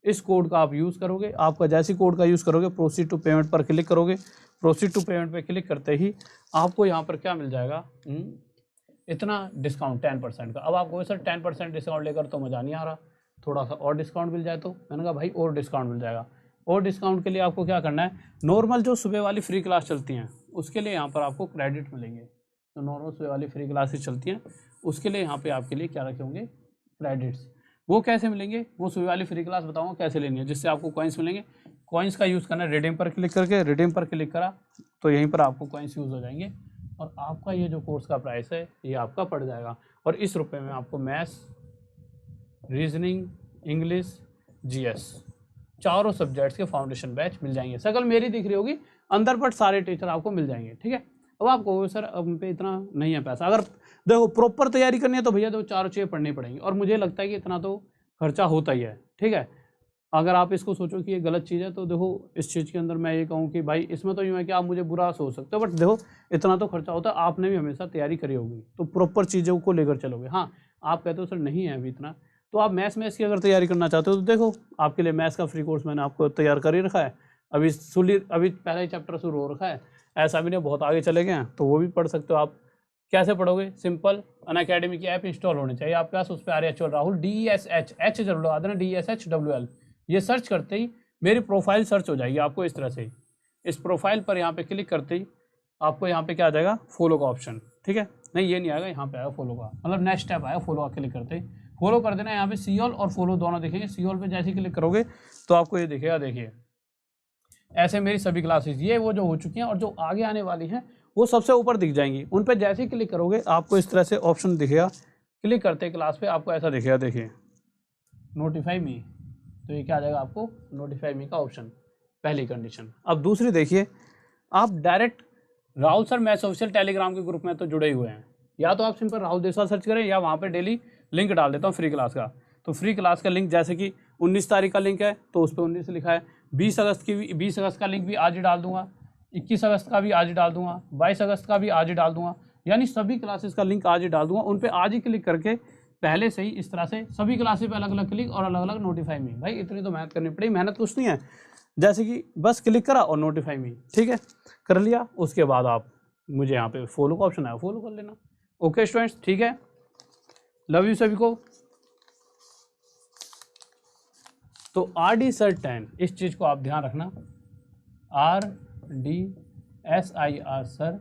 इस कोड का आप यूज़ करोगे। आपका जैसे कोड का यूज़ करोगे प्रोसीड टू पेमेंट पर क्लिक करोगे, प्रोसीड टू पेमेंट पर क्लिक करते ही आपको यहाँ पर क्या मिल जाएगा, इतना डिस्काउंट 10% का। अब आपको सर 10% डिस्काउंट लेकर तो मज़ा नहीं आ रहा, थोड़ा सा और डिस्काउंट मिल जाए तो मैंने कहा भाई और डिस्काउंट मिल जाएगा। और डिस्काउंट के लिए आपको क्या करना है, नॉर्मल जो सुबह वाली फ्री क्लास चलती हैं उसके लिए यहाँ पर आपको क्रेडिट मिलेंगे। तो नॉर्मल सुबह वाली फ्री क्लासेस चलती हैं उसके लिए यहाँ पे आपके लिए क्या रखे होंगे, क्रेडिट्स। वो कैसे मिलेंगे, वो सुबह वाली फ्री क्लास बताऊँगा कैसे लेनी है जिससे आपको कॉइन्स मिलेंगे। कॉइन्स का यूज़ करना है, रिडीम पर क्लिक करके, रिडीम पर क्लिक करा तो यहीं पर आपको कॉइन्स यूज़ हो जाएंगे और आपका ये जो कोर्स का प्राइस है ये आपका पड़ जाएगा। और इस रुपये में आपको मैथ्स, रीजनिंग, इंग्लिश, जीएस चारों सब्जेक्ट्स के फाउंडेशन बैच मिल जाएंगे। शकल मेरी दिख रही होगी, अंदर पर सारे टीचर आपको मिल जाएंगे। ठीक है, अब आप कहोगे सर अब पे इतना नहीं है पैसा। अगर देखो प्रॉपर तैयारी करनी है तो भैया तो चारों चीज़ें पढ़नी पड़ेंगी और मुझे लगता है कि इतना तो खर्चा होता ही है। ठीक है, अगर आप इसको सोचो कि ये गलत चीज़ है तो देखो इस चीज़ के अंदर मैं ये कहूँ कि भाई इसमें तो यूँ है कि आप मुझे बुरा सोच सकते हो, बट देखो इतना तो खर्चा होता है। आपने भी हमेशा तैयारी करी होगी तो प्रॉपर चीज़ों को लेकर चलोगे। हाँ, आप कहते हो सर नहीं है अभी इतना, तो आप मैथ्स की अगर तैयारी करना चाहते हो तो देखो आपके लिए मैथ्स का फ्री कोर्स मैंने आपको तैयार कर ही रखा है। अभी पहला ही चैप्टर शुरू हो रखा है, ऐसा भी नहीं बहुत आगे चले गए हैं, तो वो भी पढ़ सकते हो आप। कैसे पढ़ोगे, सिंपल, अनअकैडमी की ऐप इंस्टॉल होनी चाहिए आपके पास, उस पर RHL राहुल DESH जरूर लगा देना, DESHWL, ये सर्च करते ही मेरी प्रोफाइल सर्च हो जाएगी आपको इस तरह से। इस प्रोफाइल पर यहाँ पे क्लिक करते ही आपको यहाँ पे क्या आ जाएगा, फॉलो का ऑप्शन। ठीक है, नहीं ये नहीं आएगा, यहाँ पे आएगा फॉलो का, मतलब नेक्स्ट स्टेप आएगा फॉलो का क्लिक करते ही। फॉलो कर देना, यहाँ पे सीओल और फॉलो दोनों दिखेंगे। सीओल पे जैसे क्लिक करोगे तो आपको ये दिखेगा, देखिए ऐसे मेरी सभी क्लासेस ये वो जो हो चुकी हैं और जो आगे आने वाली हैं वो सबसे ऊपर दिख जाएंगी। उन पर जैसे ही क्लिक करोगे आपको इस तरह से ऑप्शन दिखेगा, क्लिक करते क्लास पे आपको ऐसा दिखेगा, देखिए नोटिफाई मी, तो ये क्या आ जाएगा आपको, नोटिफाई मी का ऑप्शन, पहली कंडीशन। अब दूसरी देखिए, आप direct Rahul sir maths official Telegram के ग्रुप में तो जुड़े हुए हैं, या तो आप सिंपल राहुल देसवाल सर्च करें या वहाँ पे डेली लिंक डाल देता हूँ फ्री क्लास का। तो फ्री क्लास का लिंक जैसे कि 19 तारीख का लिंक है तो उस पर 19 लिखा है, 20 अगस्त का लिंक भी आज ही डाल दूंगा, 21 अगस्त का भी आज ही डाल दूंगा, 22 अगस्त का भी आज ही डाल दूंगा, यानी सभी क्लासेस का लिंक आज ही डाल दूंगा। उन पर आज ही क्लिक करके पहले से ही इस तरह से सभी क्लासेस पे अलग अलग क्लिक और अलग अलग नोटिफाई मी। भाई इतनी तो मेहनत करनी पड़ेगी, मेहनत कुछ नहीं है, जैसे कि बस क्लिक करा और नोटिफाई मी, ठीक है कर लिया। उसके बाद आप मुझे यहाँ पे फॉलो का ऑप्शन आया, फॉलो कर लेना। ओके स्टूडेंट्स, ठीक है, लव यू सभी को। तो RD सर 10, इस चीज़ को आप ध्यान रखना, RDSIR सर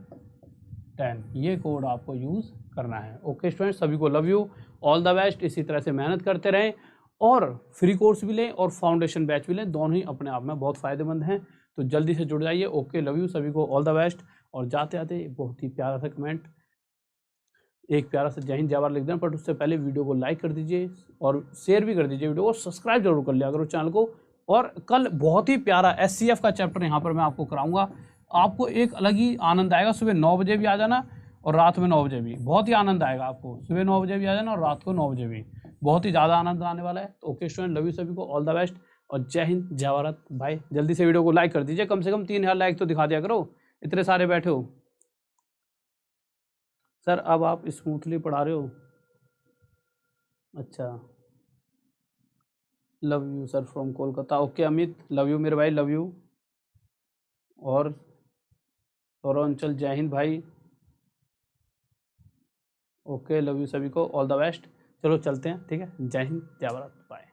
10, ये कोड आपको यूज़ करना है। ओके स्टूडेंट्स, सभी को love you, all the best. इसी तरह से मेहनत करते रहें और फ्री कोर्स भी लें और फाउंडेशन बैच भी लें, दोनों ही अपने आप में बहुत फ़ायदेमंद हैं। तो जल्दी से जुड़ जाइए। ओके, लव यू सभी को, ऑल द बेस्ट। और जाते आते बहुत ही प्यारा सा कमेंट, एक प्यारा सा जय हिंद जय भारत लिख देना, बट उससे पहले वीडियो को लाइक कर दीजिए और शेयर भी कर दीजिए वीडियो को, सब्सक्राइब जरूर कर लिया करो चैनल को। और कल बहुत ही प्यारा SCF का चैप्टर यहाँ पर मैं आपको कराऊंगा, आपको एक अलग ही आनंद आएगा। सुबह 9 बजे भी आ जाना और रात में 9 बजे भी, बहुत ही आनंद आएगा आपको। सुबह 9 बजे भी आ जाना और रात को 9 बजे भी, बहुत ही ज़्यादा आनंद आने वाला है। तो ओके स्टूडेंट, लव यू सभी को, ऑल द बेस्ट और जय हिंद जय भारत। भाई जल्दी से वीडियो को लाइक कर दीजिए, कम से कम 3000 लाइक तो दिखा दिया करो, इतने सारे बैठे हो। सर अब आप स्मूथली पढ़ा रहे हो, अच्छा, love you sir from Kolkata. Okay Amit, love you मेरे भाई, लव यू। और सौरंचल, जय हिंद भाई। ओके, लव यू सभी को, ऑल द बेस्ट। चलो चलते हैं, ठीक है, जय हिंद जय भारत, बाय।